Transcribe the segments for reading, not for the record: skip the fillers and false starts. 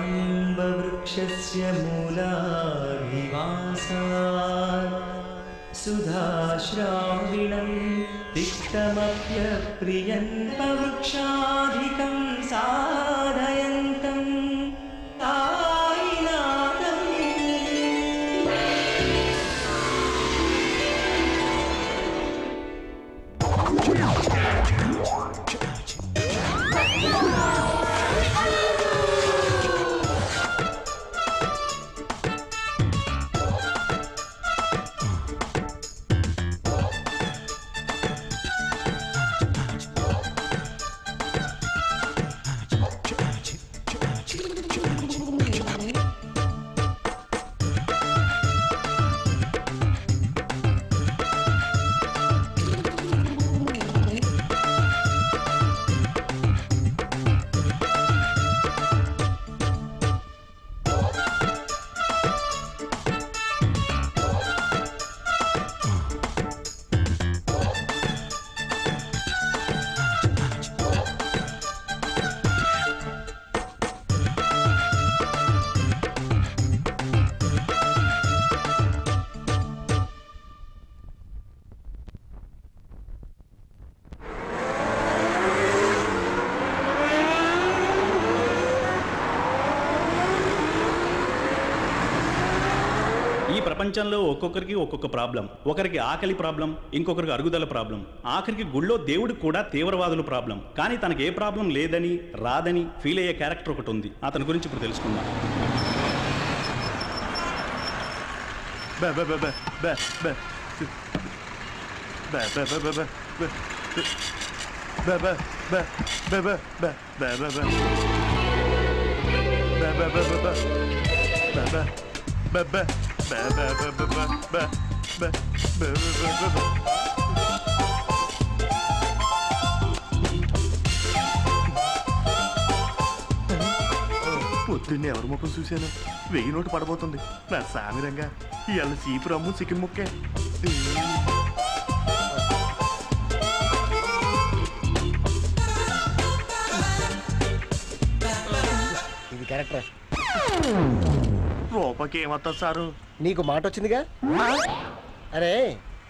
निम्बवृक्षस्य मूलाभिवासात् सुधाश्राविणं तिक्तमप्यप्रियन्पवृक्षाधिकं साधयन्तं तायिनाथम्। ప్రపంచంలో ఒక్కొక్కరికి ఒక్కొక్క ప్రాబ్లం. ఒకరికి ఆకలి ప్రాబ్లం, ఇంకొకరికి అరుగుదల ప్రాబ్లం, ఆఖరికి గుళ్ళో దేవుడికి కూడా తీవ్రవాదుల ప్రాబ్లం. కానీ తనకి ఏ ప్రాబ్లం లేదని రాదని ఫీల్ అయ్యే క్యారెక్టర్ ఒకటి ఉంది. అతని గురించి ఇప్పుడు తెలుసుకుందాం. పొద్దున్నే ఎవరి ముఖం చూశాను? 1000 నోటు పడబోతుంది నా సామిరంగా. ఇవాళ చీపు రమ్ము చికెన్ ముక్కే. ఇది కరెక్టర్. రూపకి ఏమవుతుంది సారు? నీకు మాట వచ్చిందిగా. అరే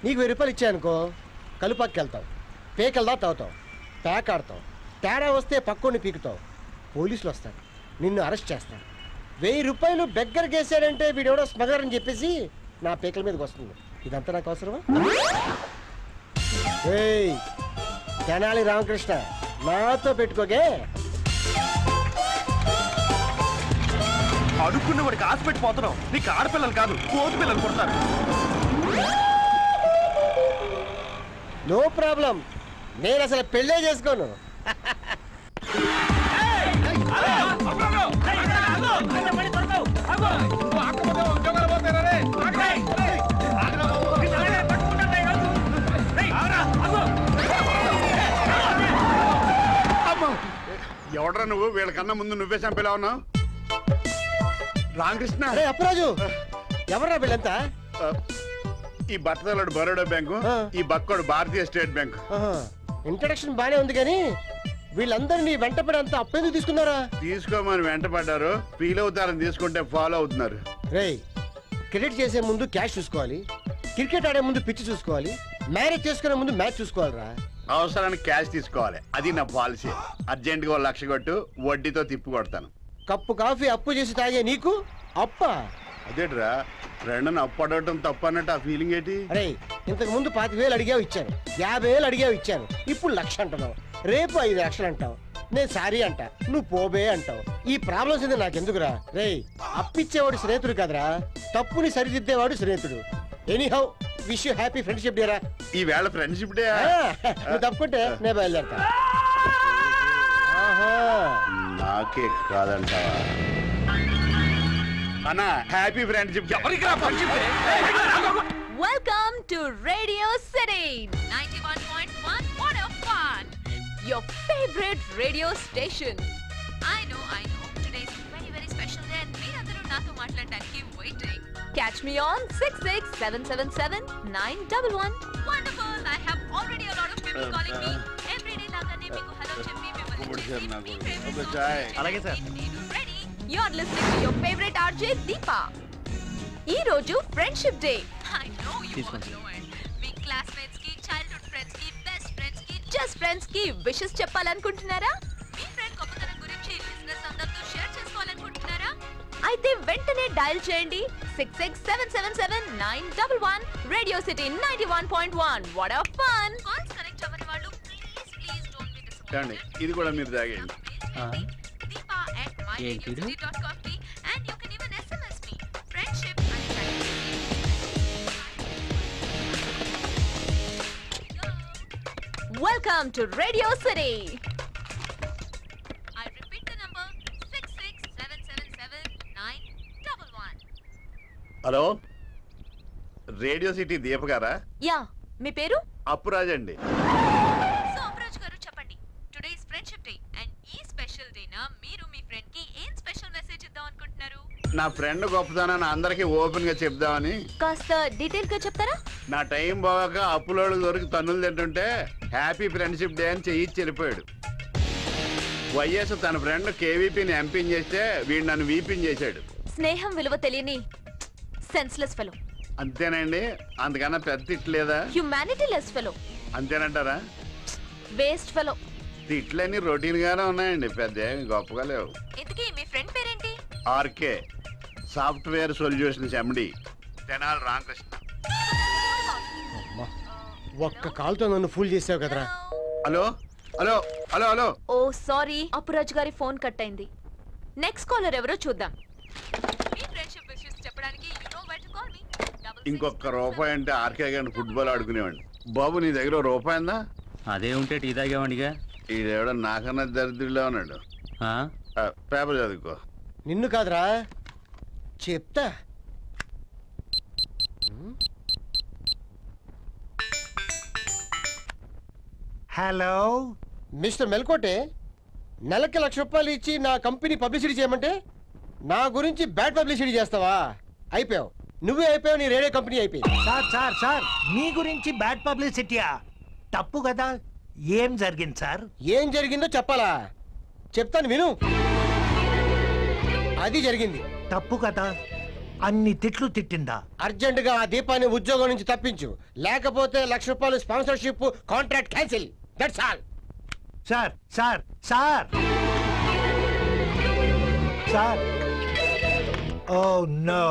నీకు 1000 రూపాయలు ఇచ్చానుకో, కలుపాకి వెళ్తావు, పేకెళ్దా తాగుతావు, ప్యాక్ ఆడతావు, తేడా వస్తే పక్కోని పీకుతావు, పోలీసులు వస్తారు, నిన్ను అరెస్ట్ చేస్తారు. 1000 రూపాయలు బెగ్గర కేసాడంటే వీడెవడో స్మగర్ అని చెప్పేసి నా పేకల మీదకి వస్తుంది. ఇదంతా నాకు అవసరమా? ఏయ్ తెనాలి రామకృష్ణ, నాతో పెట్టుకోగే. అడుక్కున్న వాడికి ఆశ పెట్టిపోతున్నావు. నీకు ఆడపిల్లలు కాదు, కోతి పిల్లలు కొడతారు. నో ప్రాబ్లం, నేను అసలు పెళ్ళే చేసుకోను. ఎవడరా నువ్వు? వీళ్ళకన్నా ముందు నువ్వే చంపేలా ఉన్నావు. రామకృష్ణ. అప్పరాజు, ఎవరా వీళ్ళంతా? ఈ బట్టతలాడు బరోడా బ్యాంకు, ఈ బక్కోడు భారతీయ స్టేట్ బ్యాంకు. ఇంట్రడక్షన్ బానే ఉంది కానీ వీళ్ళందరినీ వెంటపడి అంత అప్పెందుకు తీసుకున్నారా? తీసుకోమని వెంటపడ్డారు, ఫీల్ అవుతారని తీసుకుంటే ఫాలో అవుతున్నారు. రేయ్, క్రెడిట్ చేసే ముందు క్యాష్ చూసుకోవాలి, క్రికెట్ ఆడే ముందు పిచ్ చూసుకోవాలి, మ్యారేజ్ చేసుకునే ముందు మ్యాచ్ చూసుకోవాలిరా. అవసరానికి క్యాష్ తీసుకోవాలి, అది నా పాలసీ. అర్జెంట్ గా 1,00,000 కొట్టు, వడ్డీతో తిప్పు కొడతాను. కప్పు కాఫీ అప్పు చేసి తాగే నీకు అప్ప? అదేట్రా, రెండుని అప్పు అడగటం తప్పు అన్నట్టు ఆ ఫీలింగ్ ఏంటి? అరే ఇంతకు ముందు 25,000 అడిగావు ఇచ్చాను, 50,000 అడిగావు ఇచ్చాను, ఇప్పుడు 1,00,000 అంటున్నావు, రేపు 5 లక్షలు అంటావు, నేను సారీ అంట, నువ్వు పోబే అంటావు. ఈ ప్రాబ్లమ్స్ ఇది నాకెందుకురా? రే అప్పిచ్చేవాడు స్నేహితుడు కాదురా, తప్పుని సరిదిద్దేవాడు స్నేహితుడు. Anyhow wish you happy friendship day రా. ఈ వేళ ఫ్రెండ్షిప్ డే నువ్వు తప్పుకుంటే నేను బయలుదేరతా. నాకే కాదంటావా అన్నా? Happy friendship. Welcome to Radio City 91.1 Water Fun, your favorite radio station. I know. Today is a very special day and meerandaru nato maatladడానికి waiting. Catch me on 66777911. Wonderful. I have already a lot of people calling me. Every day lagane meeku hello cheppi mimmalni అలాగే sir. ready. You're listening to your favorite RJ Deepa. ఈ రోజు friendship day. I know you all know it. Me classmates కి, childhood friends కి, best friends కి, just friends కి wishes చెప్పాలనుకుంటున్నారా? మీ friend గొప్పతనం గురించి listeners అందరితో షేర్ చేసుకోవాలనుకుంటున్నారా? అయితే వెంటనే డయల్ చేయండి 66777911 radio city 91.1. What a fun! Calls connect అవ్వని వాళ్ళు ప్లీజ్ డోంట్ బి డిసప్పాయింటెడ్. ఇది కూడా మీరు తాగండి. deepa@myradioCity.com and you can even SMS me. Friendship and Welcome to Radio City. I repeat the number 66777911. Hello, radio city Deepa గారా? Yeah, మీ పేరు? అప్పురాజ్ అండి. So అప్రాజ్ గారు చెప్పండి, today is friendship day and ఈ స్పెషల్ డేనా మీరు మీ ఫ్రెండ్ కి ఏం స్పెషల్ మెసేజ్ ఇద్దాం అనుకుంటున్నారు? నా ఫ్రెండ్ గొప్పతనాన్ని అందరికీ ఓపెన్ గా చెప్దామని. కాస్త డీటెయిల్ గా చెప్తారా? నా టైం బాగాక అప్పులోడు దొరికి తన్నులు తింటుంటే హ్యాపీ ఫ్రెండ్షిప్ డే అని చెయ్యి వెళ్ళిపోయాడు. వైఎస్ తన ఫ్రెండ్ కేవీపీని ఎంపిన్ చేస్తే వీడు నన్ను వీపిన్ చేశాడు. స్నేహం విలువ తెలియని సెన్స్లెస్ ఫెలో. అంతేనండి, అందుకన్నా పెద్ద తిట్లేదా? Humanity less fellow. అంతేనంటారా? Waste fellow. తిట్లన్నీ రొటీన్ గానే ఉన్నాయండి, పెద్ద గొప్పగా లేవు. ఇంతకీ మీ ఫ్రెండ్ పేరేంటి? RK software solutions MD, Tenali Ramakrishna. ఒక్క కాల్తో నన్ను ఫుల్ చేసావు కదరా. Hello hello hello hello. Oh sorry, Appuraj గారి ఫోన్ కట్ అయింది. నెక్స్ట్ కాలర్ ఎవరో చూద్దాం. మీ ఫ్రెండ్షిప్ విషెస్ చెప్పడానికి you know where to call me. ఇంకొక రూపాయి అంటే ఆర్కే గారిని ఫుట్బాల్ ఆడుకునేవాడిని. బాబు నీ దగ్గర రూపాయి ఉందా? అదే ఉంటే టీ తాగేవాడిగా. ఈడెవడో నాకన్నా దరిద్రుల్లో ఉన్నాడు. పేపర్ చదువుకో. నిన్ను కాదురా చెప్తా. హలో మిస్టర్ మెల్కోటే, నెలకి ₹1,00,000 ఇచ్చి నా కంపెనీ పబ్లిసిటీ చేయమంటే నా గురించి బ్యాడ్ పబ్లిసిటీ చేస్తావా? అయిపోయావు, నువ్వే అయిపోయావు, నీ రేడియో కంపెనీ అయిపోయింది. సార్ మీ గురించి బ్యాడ్ పబ్లిసిటీయా? తప్పు కదా. ఏం జరిగింది సార్? ఏం జరిగిందో చెప్పాలా? చెప్తాను విను. అది జరిగింది. తప్పు కదా. అన్ని తిట్లు తిట్టిందా? అర్జెంటుగా ఆ దీపాన్ని ఉద్యోగం నుంచి తప్పించు, లేకపోతే ₹1,00,000 sponsorship contract cancel. That's all. Sir sir sir sir oh no.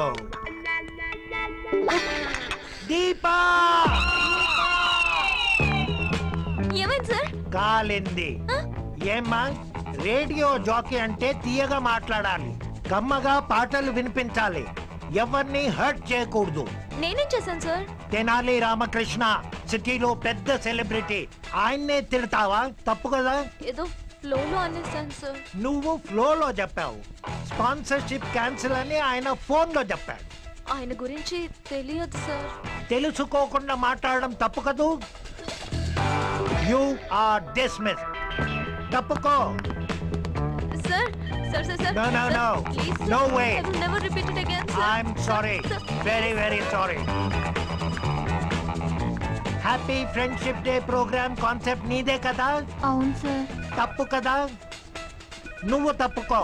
Deepa ఏమైంది సార్? కాలింది. ఏమ్మా, రేడియో జాకీ అంటే తీయగా మాట్లాడాలి, కమ్మగా పాటలు వినిపించాలి, ఎవరిని హర్ట్ చేయకూడదు. నేనేం చేశాను సార్? తెనాలి రామకృష్ణ సిటీలో పెద్ద సెలబ్రిటీ, ఆయన్నే తిడతావా? తప్పు కదా. ఏదో ఫ్లోలో అనేసాను సార్. నువ్వు ఫ్లోలో చెప్పావు, స్పాన్సర్షిప్ క్యాన్సిల్ అని ఆయన ఫోన్లో చెప్పాడు. ఆయన గురించి తెలియదు సార్. తెలుసుకోకుండా మాట్లాడడం తప్పు కదూ. You are dismissed. తప్పుకో. Sir sir sir sir. No, no, no. Please, sir. No way. I will never repeat it again, sir. I'm sorry. Sir. Very, very sorry. Happy friendship day program concept నీదే కదా? అవును sir. తప్పు కదా. నువ్వు తప్పుకో.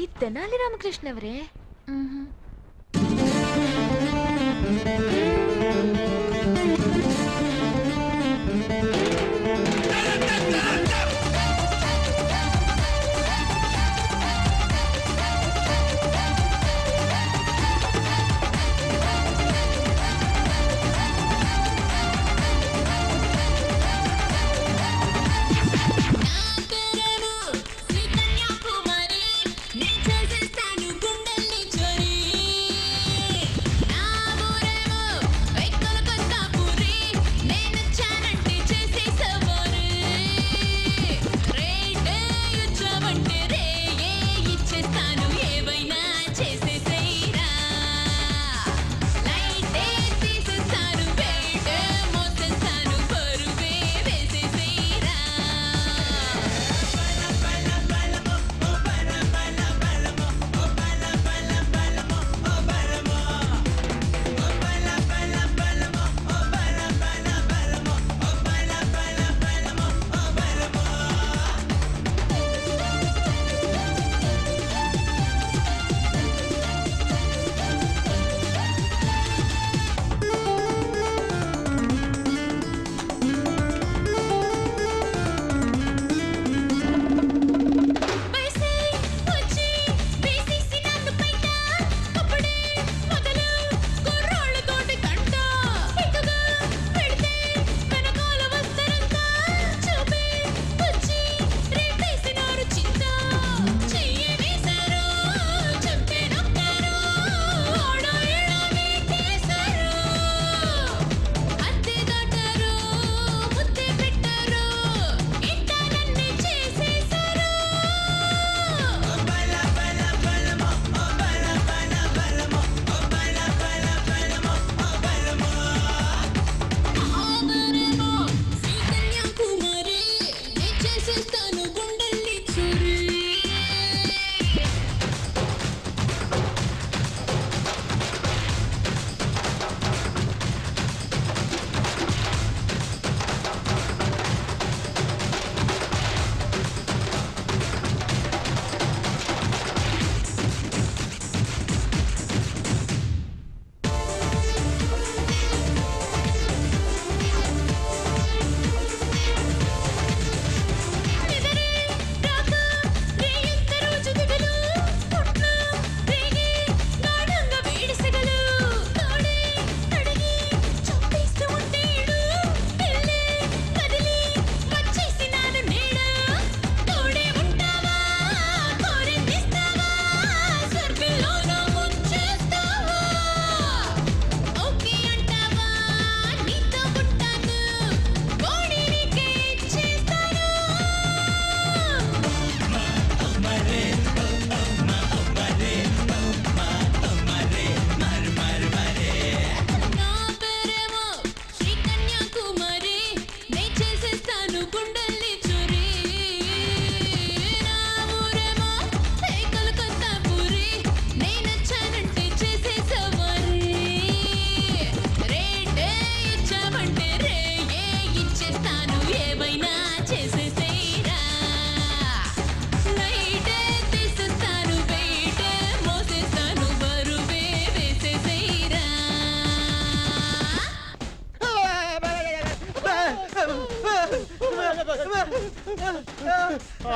ఈ తెనాలి రామకృష్ణ ఎవరే? శ్రీ కన్యాకుమారి నీ చేసేస్తాను గుండెల్ని చోరీ.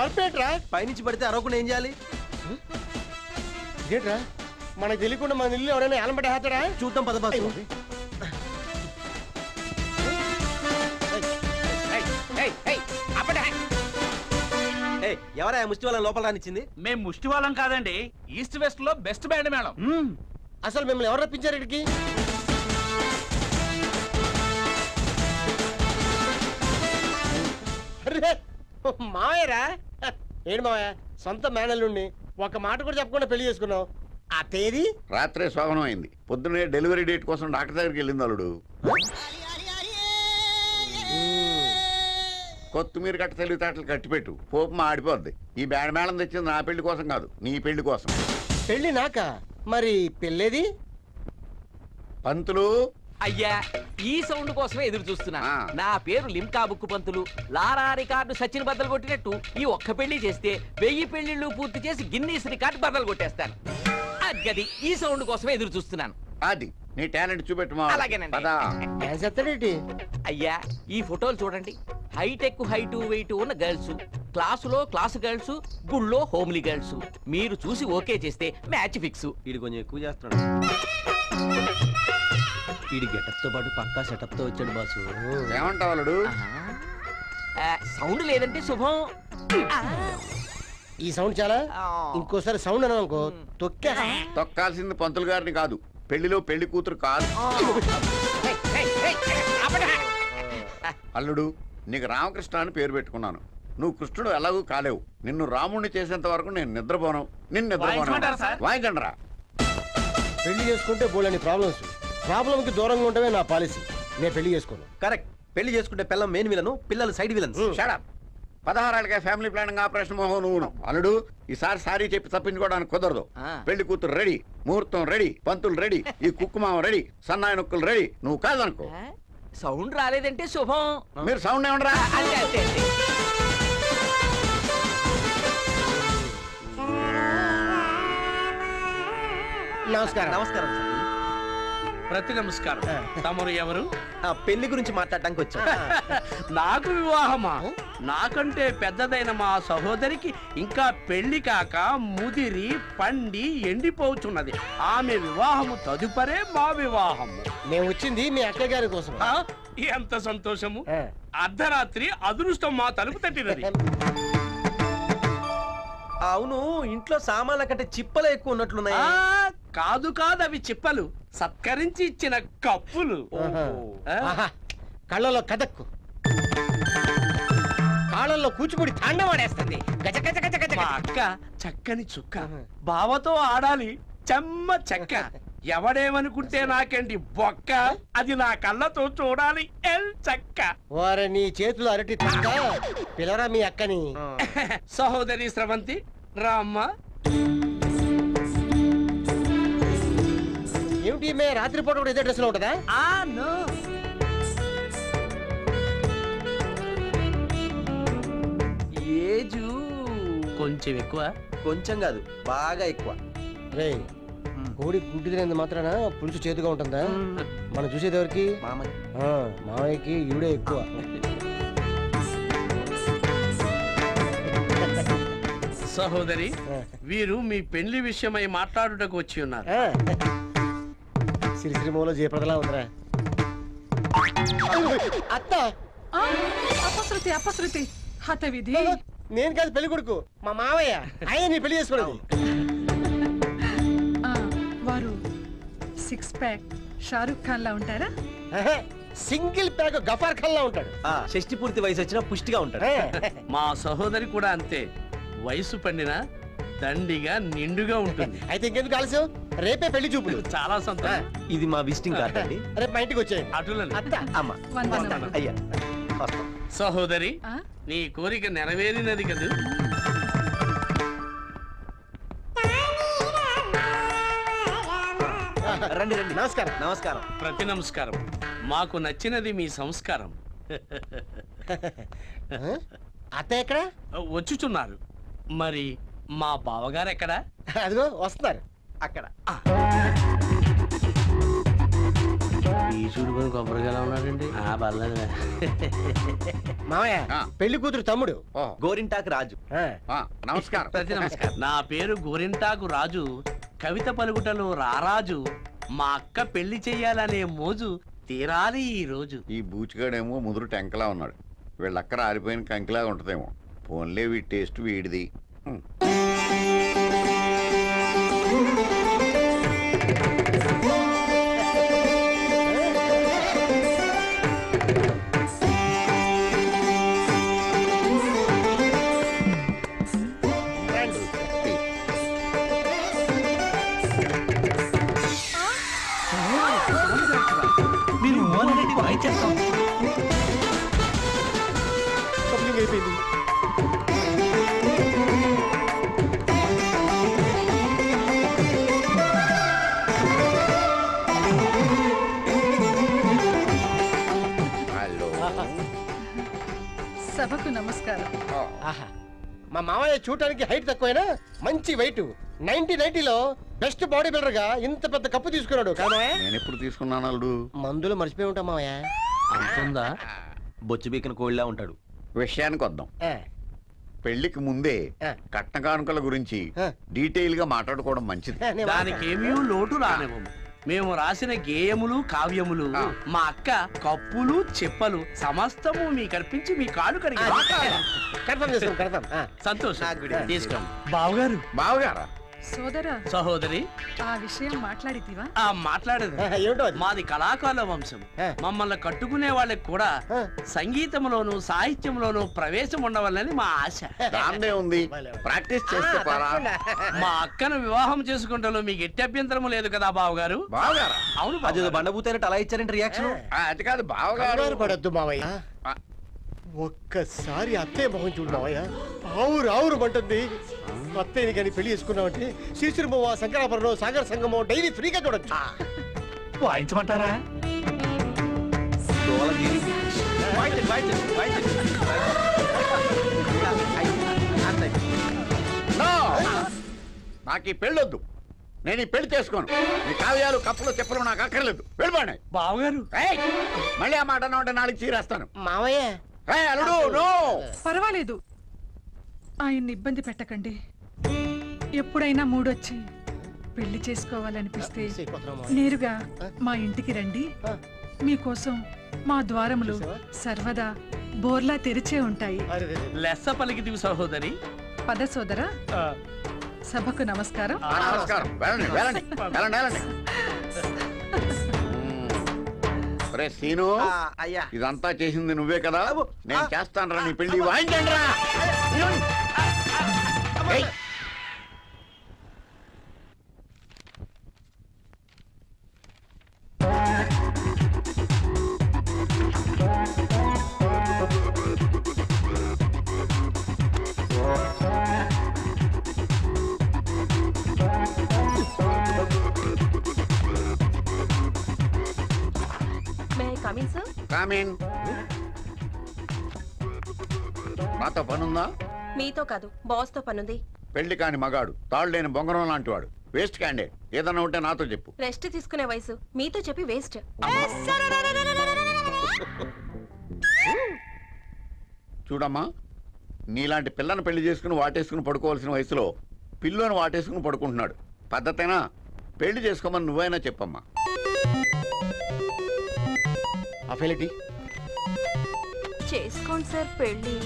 ఆర్పేట్రా పైనుంచి పడితే అరవకుండా ఏం చేయాలి? ఇదేట్రా మనకు తెలియకుండా మన ఇల్లు ఎవరైనా ఏలం పడేస్తాడా? చూద్దాం పద బాసు. ఎవరా ముష్టి వాళ్ళని లోపల రానిచ్చింది? మేము ముష్టి వాళ్ళం కాదండి, ఈస్ట్ వెస్ట్ లో బెస్ట్ బ్యాండ్ మేడం. అసలు మిమ్మల్ని ఎవరు రప్పించారు ఇక్కడికి? మావయ్యరా? ఏంటి మావయ్య, సొంత మేనల్లుండి ఒక మాట కూడా చెప్పకుండా పెళ్లి చేసుకున్నావు. ఆ తేదీ రాత్రే శోభనం అయింది. పొద్దునే డెలివరీ డేట్ కోసం డాక్టర్ దగ్గరికి వెళ్ళింది అల్లుడు. కొత్తిమీర కట్ట తెలివితేటలు కట్టిపెట్టు, పోపు ఆడిపోద్ది. ఈ బ్యాండ్ మేళం తెచ్చింది నా పెళ్లి కోసం కాదు, నీ పెళ్లి కోసం. పెళ్లి నాక? మరి పెళ్ళేది? పంతులు అయ్యా, ఈ సౌండ్ కోసమే ఎదురు చూస్తున్నా. ఆ. నా పేరు లింకా బుక్కు పంతులు. లారా రికార్డు సచిన్ బద్దలు కొట్టినట్టు ఈ ఒక్క పెళ్లి చేస్తే 1000 పెళ్లిళ్ళు పూర్తి చేసి గిన్నీస్ రికార్డు బద్దలు కొట్టేస్తాను. అది ఈ సౌండ్ కోసమే ఎదురు చూస్తున్నాను. అది నీ టాలెంట్ చూపెట్టు. అలాగేనండి. అయ్యా, ఈ ఫోటోలు చూడండి. హైటెక్ హైటు వెయిట్ ఉన్న గర్ల్స్, క్లాసులో క్లాసు గర్ల్స్, గుళ్ళో హోమ్లీ గర్ల్స్. మీరు చూసి ఓకే చేస్తే మ్యాచ్ ఫిక్స్. వీడు కొంచెం ఎక్కువ చేస్తున్నాడు. వీడి గెటప్ తో పాటు పక్కా సెటప్ తో వచ్చాడు బాసు. ఏమంటావు అల్లుడు? సౌండ్ లేదంటే శుభం. ఈ సౌండ్ చాలా. ఇంకోసారి సౌండ్ అన్నా అనుకో తొక్కే. తొక్కాల్సింది పంతులు గారిని కాదు, పెళ్లిలో పెళ్లి కూతురు కాదు. అల్లుడు, నీకు రామకృష్ణ అని పేరు పెట్టుకున్నాను. నువ్వు కృష్ణుడు ఎలాగూ కాలేవు. నిన్ను రాముణ్ణి చేసేంత వరకు నేను నిద్రపోను. నిన్ను నిద్రపోను. వాయించండిరా. పెళ్లి చేసుకుంటే బోలని ప్రాబ్లమ్ కి దూరంగా ఉండవే నా పాలసీ. నేను పెళ్లి చేసుకోను. కరెక్ట్. పెళ్లి చేసుకుంటే పిల్లం మెయిన్ విలను, పిల్లలు సైడ్ విలన్స్. షడప్. 16 ఏళ్ళకే ఫ్యామిలీ ప్లానింగ్ ఆపరేషన్ మోహన్ నువ్వు. అల్లుడు, ఈసారి సారీ చెప్పి తప్పించుకోవడానికి కుదరదు. పెళ్లి కూతురు రెడీ, ముహూర్తం రెడీ, పంతులు రెడీ, ఈ కుక్కుమామ రెడీ, సన్నాయి నొక్కులు రెడీ. నువ్వు కాదనుకో. సౌండ్ రాలేదంటే శుభం. మీరు సౌండ్ ఏమంటారా? నమస్కారం. నమస్కారం సార్. ప్రతి నమస్కారం. తమరు ఎవరు? పెళ్లి గురించి మాట్లాడటానికి వచ్చా. నాకు వివాహమా? నాకంటే పెద్దదైన మా సహోదరికి ఇంకా పెళ్లి కాక ముదిరి పండి ఎండిపోతున్నది. ఆమె వివాహము తదుపరే మా వివాహము. నేను వచ్చింది మీ అక్కయ్య గారి కోసం. ఎంత సంతోషము. అర్ధరాత్రి అదృష్టం మా తలుపు తట్టినది. అవును, ఇంట్లో సామాన్ల కంటే చిప్పలు ఎక్కువ ఉన్నట్లున్నాయి. కాదు కాదు, అవి చిప్పలు. సత్కరించి ఇచ్చిన కప్పులు. కళ్ళలో కదక్కు, కాళ్ళల్లో కూచిపూడి తాండవాడేస్తుంది. గజ గజ గజ గజ. మా అక్క చక్కని చుక్క, బావతో ఆడాలి చెమ్మ చెక్క. ఎవడేమనుకుంటే నాకేంటి బొక్క, అది నా కళ్ళతో చూడాలి ఎల్ చక్క. వారి నీ చేతులు అరటి తక్క. పిల్లరా మీ అక్కని. సహోదరి స్రవంతి రామ్మ. ఏమిటి మే రాత్రిపూట కూడా ఇదే డ్రెస్ లో ఉంటదా? ఏజు కొంచెం ఎక్కువ. కొంచెం కాదు, బాగా ఎక్కువ. రే, కోడి గుడ్డు తినేది మాత్రాన పులుసు చేతుగా ఉంటుందా? మనం చూసేది ఎవరికి? మామయ్యకి ఈవిడే ఎక్కువ. సహోదరి, వీరు మీ పెళ్లి విషయమై మాట్లాడుటకు వచ్చి ఉన్నారు. సిరిసిరిమోలో జయప్రదలా ఉందిరా. అత్త, అపశృతి అపశృతి హతవిధి. నేను కాదు పెళ్లి కొడుకు, మా మావయ్య. ఆయన నీ పెళ్లి చేసుకోలేదు. వారు 6 ప్యాక్ షారుఖ్ ఖాన్ లా ఉంటారా? సింగిల్ ప్యాక్ గఫార్ ఖాన్ లా ఉంటాడు. షష్టి పూర్తి వయసు వచ్చినా పుష్టిగా ఉంటాడు. మా సహోదరి కూడా అంతే. వయసు పండిన దండిగా నిండుగా ఉంటుంది. అయితే ఇంకెందుకు ఆలస్యం, రేపే పెళ్లి చూపులు. చాలా సంతోషం. ఇది మా విజిటింగ్ కార్డ్ అండి. రేపు మా ఇంటికి వచ్చేయండి. అటులని. అమ్మ అయ్యా. సహోదరి, నీ కోరిక నెరవేరినది కదూ. రండి రండి. నమస్కారం. నమస్కారం. ప్రతి నమస్కారం. మాకు నచ్చినది మీ సంస్కారం. అత్త ఎక్కడ? వచ్చుచున్నారు. మరి మా బావగారు ఎక్కడా? అదిగో వస్తున్నారు. అక్కడ. ఈ చూడుకొని కొబ్బరిగా ఉన్నాడండి. మావయ్య పెళ్లి కూతురు తమ్ముడు గోరింటాకు రాజు. నమస్కారం. నమస్కారం. నా పేరు గోరింటాకు రాజు. కవిత పలుకుటలో రారాజు. మా అక్క పెళ్లి చెయ్యాలనే మోజు తీరాలి ఈ రోజు. ఈ బూచిగాడేమో ముదురు టెంకలా ఉన్నాడు. వీళ్ళక్కర ఆరిపోయిన కంకిలా ఉంటదేమో. ఫోన్లే వీడి టేస్ట్ వీడిది. అయిపోయింది. సభకు నమస్కారం. మా మామయ్య చూడటానికి హైట్ తక్కువైనా మంచి వెయిట్. 90లో బెస్ట్ బాడీ బిల్డర్ గా ఇంత పెద్ద కప్పు తీసుకున్నాడు. నేను ఎప్పుడు తీసుకున్నాను అల్లుడు? మందులు మర్చిపోయి ఉంటాం మామయ్య. అంతుందా? బొచ్చు బీకిన కోళ్ళ ఉంటాడు. విషయానికి వద్దాం. పెళ్లికి ముందే కట్న కానుకల గురించి డీటెయిల్ గా మాట్లాడుకోవడం మంచిది. దానికి ఏమీ లోటు రానివ్వము. మేము రాసిన గేయములు కావ్యములు మా అక్క కప్పులు చెప్పలు సమస్తము మీకు అర్పించి మీ కాలు కడిగి సంతోషం. తీసుకోండి. బావగారు. బావగారా? సోదరా. సహోదరి. ఆ విషయం మాట్లాడితివా? మాట్లాడేది. మాది కళాకారుల వంశం. మమ్మల్ని కట్టుకునే వాళ్ళకి కూడా సంగీతంలోను సాహిత్యంలోను ప్రవేశం ఉండవాలని మా ఆశ. ఉంది. ప్రాక్టీస్ చేస్తే మా అక్కను వివాహం చేసుకుంటాలో మీకు ఎట్టి అభ్యంతరము లేదు కదా బావగారు? బావగారా? అవును. అది బండబూతైనట్టు అలా ఇచ్చారంటే రియాక్షన్. అది కాదు బావగారు. పడద్దు మావయ్య. ఒక్కసారి అత్తయ్య మొహం చూడు మావయ్య. ఆవురు అంటుంది. అత్తయ్యని కానీ పెళ్లి చేసుకున్నామంటే శ్రీశ్రీమో శంకరాపురం సాగర సంగమో డైలీ ఫ్రీగా చూడొచ్చు. వాయించమంటారా? నాకు ఈ పెళ్ళొద్దు. నేను ఈ పెళ్లి చేసుకోను. ఈ కావ్యాలు కప్పులు చెప్పలు నాకు అక్కర్లేదు. వెళ్ళిపోండి. బావగారు మళ్ళీ ఆ మాట అంటే నాలుగు చీరేస్తాను. మావయ్య పర్వాలేదు, ఆయన్ని ఇబ్బంది పెట్టకండి. ఎప్పుడైనా మూడొచ్చి పెళ్లి చేసుకోవాలనిపిస్తే నేరుగా మా ఇంటికి రండి. మీకోసం మా ద్వారములు సర్వదా బోర్లా తెరిచే ఉంటాయి. లెస్స పలికిదివి సహోదరి. పద సోదరా. సభకు నమస్కారం. నమస్కారం. సీను, ఇదంతా చేసింది నువ్వే కదా? నేను చేస్తాను రా నీ పెళ్లి. వాయించండి రా. నాతో పనుందా? మీతో కాదు, బాస్ తో పనుంది. పెళ్లి కాని మగాడు, తాళ్ళు లేని బొంగరం లాంటి వాడు, వేస్ట్ క్యాండిడేట్. ఏదన్నా ఉంటే నాతో చెప్పు. రెస్ట్ తీసుకునే వయసు, మీతో చెప్పి వేస్ట్. చూడమ్మా, నీలాంటి పిల్లని పెళ్లి చేసుకుని వాటేసుకుని పడుకోవాల్సిన వయసులో పిల్లోని వాటేసుకుని పడుకుంటున్నాడు. పద్ధతేనా? పెళ్లి చేసుకోమని నువ్వైనా చెప్పమ్మా. చేసుకోండి సార్ పెళ్లి.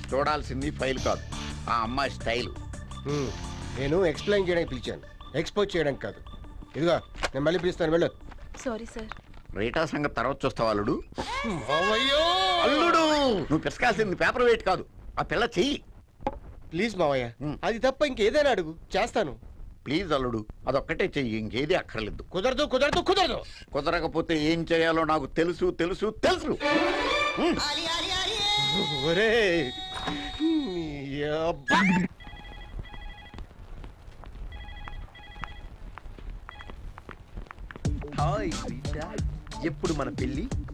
చూడాల్సింది ఫైల్ కాదు, ఆ అమ్మాయి స్టైల్. నేను ఎక్స్ప్లెయిన్ చేయడానికి పిలిచాను, ఎక్స్పోజ్ చేయడానికి కాదు. ఇదిగో నేను మళ్ళీ పిలుస్తాను, వెళ్ళు. Sorry sir. రేటా సంగతి తర్వాత చూస్తావా అల్లుడు? అల్లుడు, నువ్వు పిసకాల్సింది పేపర్ వెయిట్ కాదు, ఆ పిల్ల చెయ్యి. ప్లీజ్ మావయ్య, అది తప్ప ఇంకేదైనా అడుగు, చేస్తాను. ప్లీజ్ అల్లుడు, అదొక్కటే చెయ్యి, ఇంకేది అక్కర్లేదు. కుదరదు కుదరదు కుదరదు. కుదరకపోతే ఏం చేయాలో నాకు తెలుసు తెలుసు తెలుసు. ఎప్పుడు మన పెళ్లి?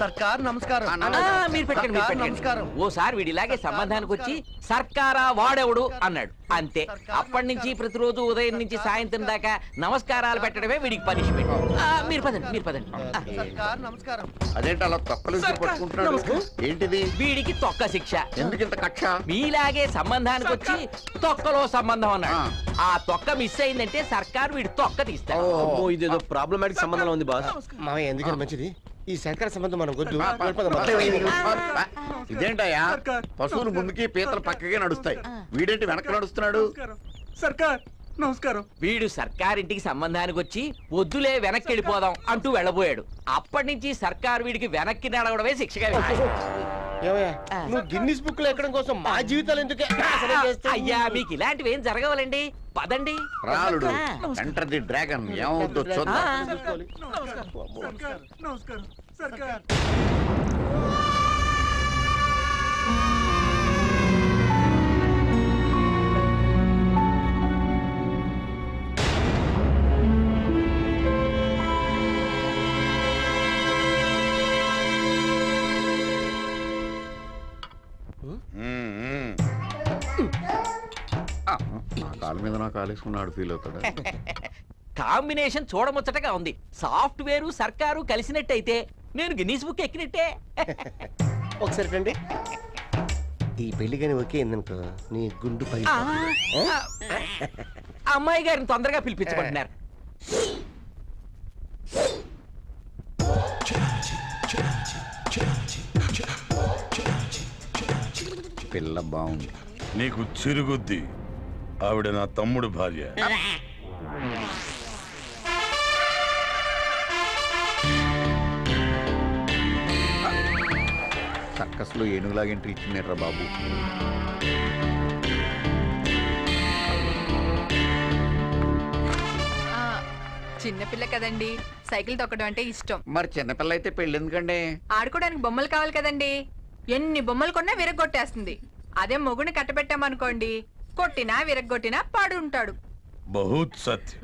సర్కార్ నమస్కారం. మీరు పెట్టండి నమస్కారం. ఓసారి వీడి ఇలాగే సంబంధానికి వచ్చి సర్కారా వాడెవడు అన్నాడు, అంతే. అప్పటి నుంచి ప్రతిరోజు ఉదయం నుంచి సాయంత్రం దాకా నమస్కారాలు పెట్టడమే వీడికి పనిష్మెంట్. మీరు పదండి, మీరు పదండి. సర్కార్ నమస్కారం. అదేంటి అలా తొక్కలు పట్టుకుంటున్నాడు? ఏంటిది? వీడికి తొక్క శిక్ష. ఎందుకింత కక్ష? మీలాగే సంబంధానికి వచ్చి తొక్కలో సంబంధం అన్నాడు. ఆ తొక్క మిస్ అయిందంటే సర్కార్ వీడి తొక్క తీస్తాడు. ఇదేదో ప్రాబ్లమాటిక్ సంబంధంలో ఉంది బాస్. మామయ్య ఎందుకని మంచిది, ఈ సర్కార్ సంబంధం మనం వద్దు. ఇదేంటయ్యా, పశువులు ముందుకి పీతలు పక్కకి నడుస్తాయి, వీడేంటి వెనక్కి నడుస్తున్నాడు? సర్కార్ నమస్కారం. వీడు సర్కారింటికి సంబంధానికి వచ్చి వద్దులే వెనక్కి వెళ్ళిపోదాం అంటూ వెళ్ళబోయాడు. అప్పటి నుంచి సర్కార్ వీడికి వెనక్కి నడవడమే శిక్షగా వేసింది. నువ్వు గిన్నిస్ బుక్ లో ఎక్కడం కోసం మా జీవితాలు ఎందుకే? అయ్యా మీకు ఇలాంటివి ఏం జరగవాలండి, పదండి. రాలుడు ఎంటర్ ది డ్రాగన్ ఏమవుతుందో చూద్దాం. నమస్కారం సర్కార్. నా కాలు మీద నా కాలేసుకున్నాడు ఫీల్ అవుతాడు. కాంబినేషన్ చూడముచ్చటగా ఉంది. సాఫ్ట్వేర్ సర్కారు కలిసినట్టయితే నేను గిన్నీస్ బుక్ ఎక్కినట్టే. ఒకసారి రండి. ఈ పెళ్లి కానీ ఓకే ఏందనుకో నీ గుండు పై అమ్మాయి గారిని తొందరగా పిలిపించమంటున్నారు. పిల్ల బాగుంది. నీకు చిరుగుద్ది, ఆవిడ నా తమ్ముడు భార్య. సర్కస్ లో ఏనుగులాగా ఎంట్రీ ఇచ్చిందేట్రా బాబు. చిన్నపిల్ల కదండి, సైకిల్ తొక్కడం అంటే ఇష్టం. మరి చిన్నపిల్ల అయితే పెళ్ళి ఎందుకండి? ఆడుకోవడానికి బొమ్మలు కావాలి కదండి. ఎన్ని బొమ్మలు కొన్నా విరగొట్టేస్తుంది. అదే మొగుని కట్టబెట్టామనుకోండి, కొట్టినా విరగొట్టినా పాడు ఉంటాడు. బహుత్ సత్య.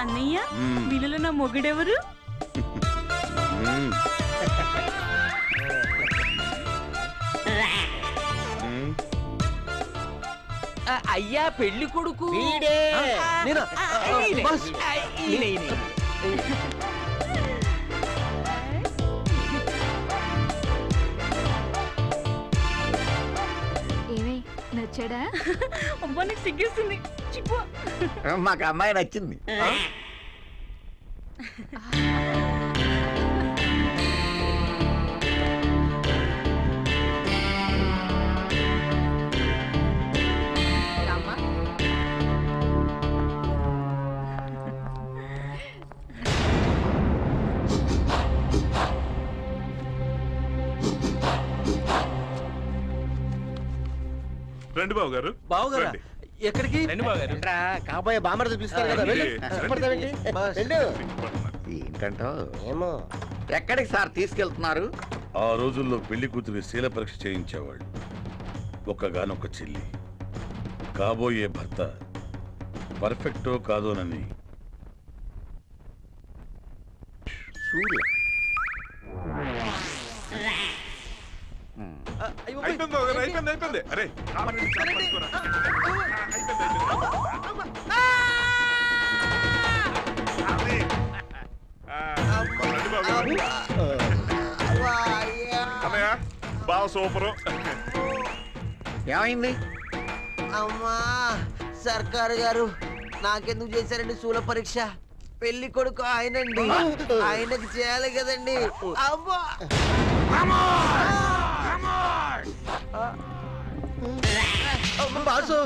అన్నయ్య, వీళ్ళలో నా మొగుడెవరు? అయ్యా పెళ్లి కొడుకు. ఏమే నచ్చాడా? అబ్బా నాకు సిగ్గేస్తుంది. చిప్పు. మాకు అమ్మాయి నచ్చింది. రండి బాబు గారు. బాబు గారు ఎక్కడికి? కాబోయే బామర్ది పిలుస్తారు కదా, వెళ్ళు. కష్టపడతావేంటి? వెళ్ళు. ఏంటంటో ఏమో. ఎక్కడికి సార్ తీసుకెళ్తున్నారు? ఆ రోజుల్లో పెళ్లి కూతురి శీల పరీక్ష చేయించేవాళ్ళు. ఒక్కగానొక్క చెల్లి, కాబోయే భర్త పర్ఫెక్టో కాదోనని. సూర్య అయిపోయింది. అరే బాగా సూపరు. ఏమైంది? అమ్మా సర్కారు గారు నాకెందుకు చేశారండి శూల పరీక్ష? పెళ్లి కొడుకు ఆయనండి, ఆయనకి చేయాలి కదండి. అమ్మా బాసు.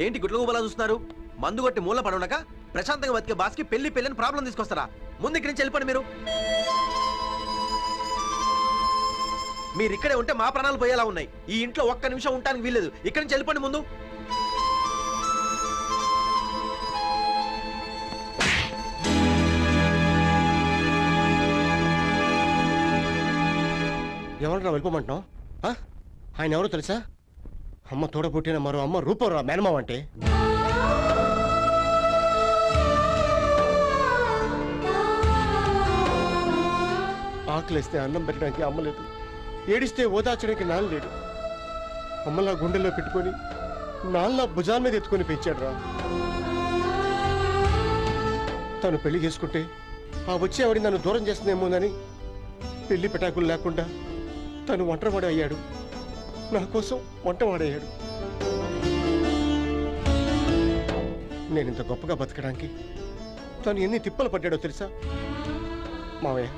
ఏంటి గుడ్ల గుబలా చూస్తున్నారు? మందు కొట్టి మూల పడవనక ప్రశాంతంగా బతికే బాస్కి పెళ్లి ప్రాబ్లం తీసుకొస్తారా? ముందు ఇక్కడి నుంచి వెళ్ళిపోండి. మీరు ఇక్కడే ఉంటే మా ప్రాణాలు పోయేలా ఉన్నాయి. ఈ ఇంట్లో ఒక్క నిమిషం ఉండడానికి వీల్లేదు. ఇక్కడి నుంచి వెళ్ళిపోండి ముందు. ఎవరు వెళ్ళిపోమంటున్నావు? ఆయన ఎవరో తెలుసా? అమ్మ తోడ పుట్టిన మరో అమ్మ రూపరా మేనమావ అంటే. ఆకలిస్తే అన్నం పెట్టడానికి అమ్మ లేదు, ఏడిస్తే ఓదార్చడానికి నాన్న లేడు. అమ్మలా గుండెల్లో పెట్టుకొని నాన్న భుజాల మీద ఎత్తుకొని పెంచాడు రా. తను పెళ్లి చేసుకుంటే ఆ వచ్చే ఆవిడ నన్ను దూరం చేస్తుందేమోనని పెళ్లి పెటాకులు లేకుండా తను ఒంటరివాడు అయ్యాడు. నా కోసం వంటవాడయ్యాడు. నేను ఇంత గొప్పగా బతకడానికి తను ఎన్ని తిప్పలు పడ్డాడో తెలుసా? మావయ్య,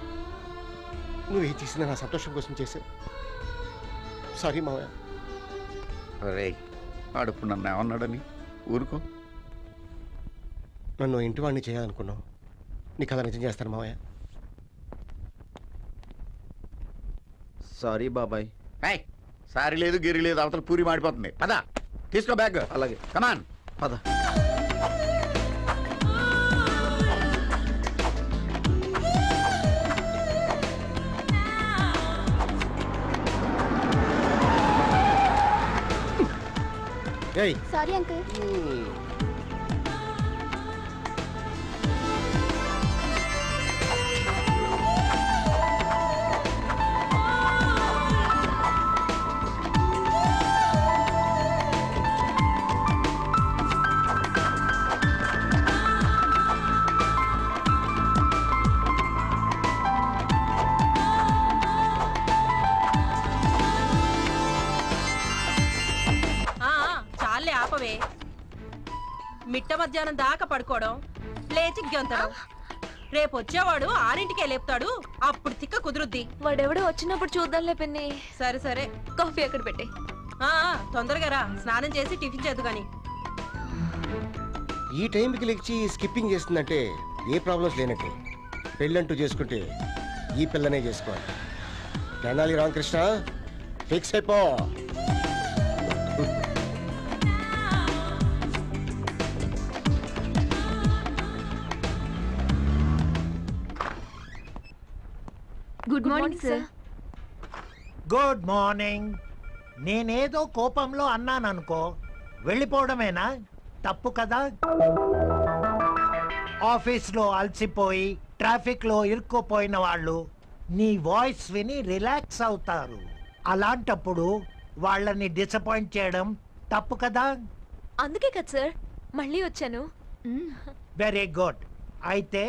నువ్వేం చేసినా నా సంతోషం కోసం చేశావు. సారీ మావయ్య. అరే వాడు నన్ను ఏమన్నాడని ఊరుకో. నన్ను ఇంటివాడిని చేయాలనుకున్నావు, నీకు అలా నిజం చేస్తాను మావయ్య. సారీ బాబాయ్. సారీ లేదు గిరి లేదు, అవతల పూరి మాడిపోతుంది. పద తీసుకో బ్యాగ్. అలాగే కమాన్ పద. Sorry uncle. మిట్ట మధ్యాహ్నం దాకా పడుకోవడం, లేచి గంతడం. రేపు వచ్చేవాడు 6ంటికే లేపుతాడు, అప్పుడు తిక్క కుదురుద్ది. వాడెవడో వచ్చినప్పుడు చూద్దాంలే పిన్ని. సరే సరే, కాఫీ అక్కడ పెట్టే. తొందరగా రా, స్నానం చేసి టిఫిన్ చేద్దు గాని. ఈ టైంకి లెక్చి స్కిప్పింగ్ చేస్తుందంటే ఏ ప్రాబ్లమ్స్ లేనట్టు. పెళ్ళంటూ చేసుకుంటే ఈ పిల్లనే చేసుకోవాలి. తెనాలి రామకృష్ణ ఫిక్స్ అయిపో. Good morning sir. Good morning. నేనేదో కోపంలో అన్నాననుకో, వెళ్ళిపోవడమేనా? తప్పు కదా. ఆఫీస్లో అలసిపోయి ట్రాఫిక్లో ఇరుక్కుపోయిన వాళ్ళు నీ వాయిస్ విని రిలాక్స్ అవుతారు. అలాంటప్పుడు వాళ్ళని డిసప్పాయింట్ చేయడం తప్పు కదా. అందుకే కదా సార్ మళ్ళీ వచ్చాను. Very good. అయితే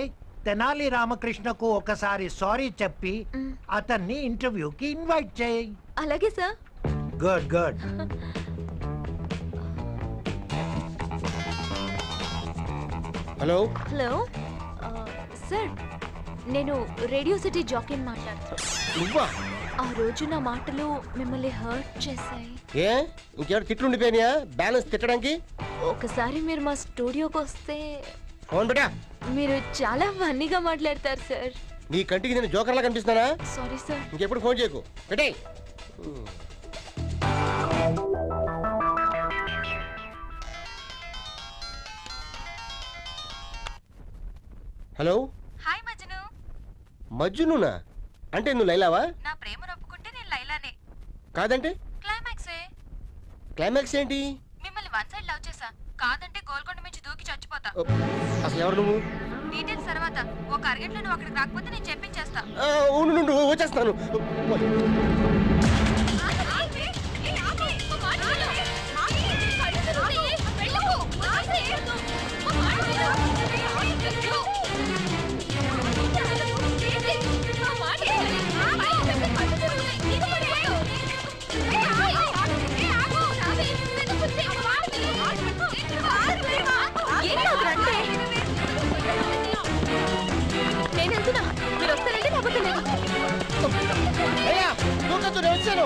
తెనాలి రామకృష్ణకు ఒకసారి సారీ చెప్పి అతన్ని ఇంటర్వ్యూకి ఇన్వైట్ చేయి. అలాగే sir. Good good. Hello hello sir, నేను రేడియో సిటీ జాకీని మాట్లాడుతున్నాను. నువ్వా? ఆ రోజు నా మాటలు మిమ్మల్ని హర్ట్ చేశాయి. ఏ ఇంకెవరు తిట్లుండిపోయినాయా బ్యాలెన్స్ తిట్టడానికి? ఒకసారి మీరు మా స్టూడియోకి వస్తే. ఫోన్ బేటా. మీరు చాలా ఫన్నీగా మాట్లాడతారు సార్. నీ కంటికి నేను జోకర్లా కనిపిస్తానా? Sorry sir. ఇంకెప్పుడు ఫోన్ చేయకు. పెట్టే. హలో. హాయ్ మజ్ను. మజ్నునా? అంటే నువ్వు లైలావా? నా ప్రేమను ఒప్పుకుంటే నేను లైలానే. కాదంటే? క్లైమాక్సే. క్లైమాక్స్ ఏంటి? మిమ్మల్ని వన్ సైడ్ లవ్ చేసా, కాదంటే గోల్కొండ నుంచి దూకి చచ్చిపోతా. అసలు ఎవరు నువ్వు? డీటెయిల్స్ తర్వాత ఒక అరగంటలో నువ్వు అక్కడికి రాకపోతే నేను చెప్పించేస్తా. ఉండు వచ్చేస్తాను. నేను వెళ్తున్నా, మీరు వస్తారంటే లేకపోతే లేదు. వచ్చాను.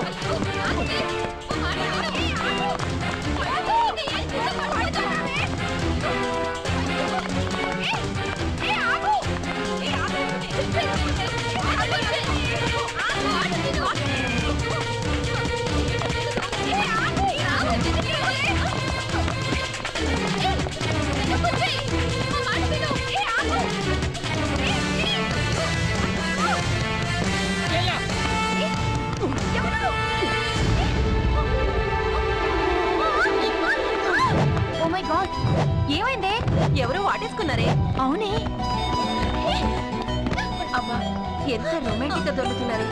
ఎంత రొమాంటిక్ గా దొరుకుతున్నారు.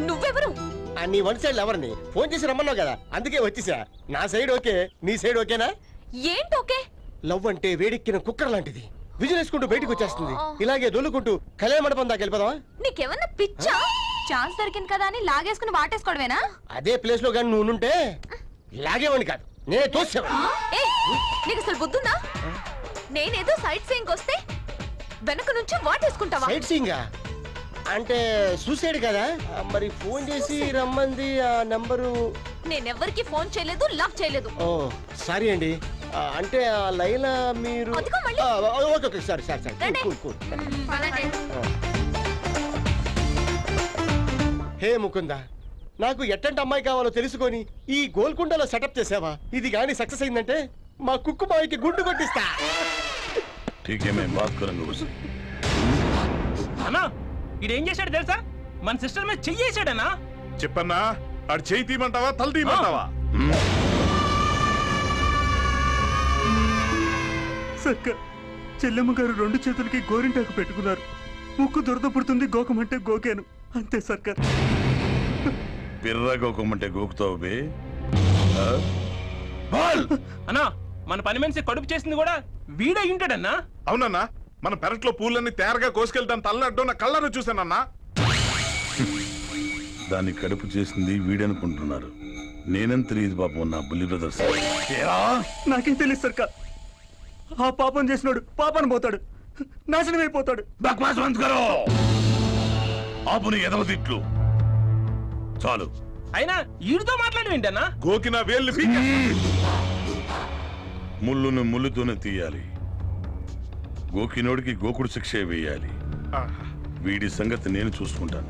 నువ్వెవరు? నీ వన్ సైడ్ ఎవరిని ఫోన్ చేసి రమ్మన్నావు కదా, అందుకే వచ్చేసా. నా సైడ్ ఓకే, నీ సైడ్ ఓకేనా? ఏంటి ఓకే? లవ్ అంటే వేడెక్కిన కుక్కర్ లాంటిది, విజిలేసుకుంటూ బయటకు వచ్చేస్తుంది. ఇలాగే దొల్లుకుంటూ కళ్యాణ మండపం దాకా వెళ్ళిపోదామా? నీకేమన్నా పిచ్చా? ఛాన్స్ దొరికింది కదా అని లాగేసుకుని వాటేసుకోవడమేనా? అదే ప్లేస్ లో కానీ నువ్వు ఉంటే లాగేవాడిని కాదు, నేనే తోసేవాడిని. నీకు అసలు బుద్ధుందా? నేనేదో సైట్ సీయింగ్ వస్తే వెనక నుంచి వాటేసుకుంటావా? సైట్ సీయింగ్ అంటే సూసైడ్ కదా? మరి ఫోన్ చేసి రమ్మంది ఆ నంబరు. నేనెవ్వరికి ఫోన్ చేయలేదు, లవ్ చేయలేదు. ఓ సారీ అండి. అంటే ఆ లైలా మీరు okay okay sorry sorry sorry cool cool. Hey Mukunda, నాకు ఎట్టంటి అమ్మాయి కావాలో తెలుసుకొని ఈ గోల్కొండలో సెటప్ చేసావా? ఇది గానీ సక్సెస్ అయిందంటే మా కుక్కు బావికి గుండు కొట్టిస్తా. అన్నా ఇడేం చేశాడు తెలుసా? మన సిస్టర్ మీద చెయ్యేశాడనా? చెప్పన్నా, ఆడు చెయ్యి తీయమంటావా తల తీయమంటావా? సక్క చెల్లెమ్మ గారు 2 చేతులకి గోరింటాకు పెట్టుకున్నారు. ముక్కు దురద పుడుతుంది, గోకమంటే గోకాను అంతే సర్కార్. బిర్ర గోకమంటే గోకుతావు బే. అన్నా మన పని మనిషి కడుపు చేసింది కూడా వీడే ఉంటాడన్నా. అవునన్నా, మన పెరట్లో పూలన్నీ తేరగా కోసుకెళ్తాను తల్లడ్డం నా కళ్ళను చూశానన్నా. దాన్ని కడుపు చేసింది వీడనుకుంటున్నారు, నేనేం తెలియదు పాపం నా బుల్లి బ్రదర్స్. నాకేం తెలియదు సర్కార్. ఆ పాపం చేసినాడు పాపను పోతాడు, నాశనం అయిపోతాడు. ఆపుని ఎదవ తిట్లు చాలు. అయినా ఈడుతో మాట్లాడేంటన్నా? గోకిన వేళ్ళు ముళ్ళును ముళ్ళుతోనే తీయాలి, గోకినోడికి గోకుడు శిక్షే వేయాలి. వీడి సంగతి నేను చూసుకుంటాను.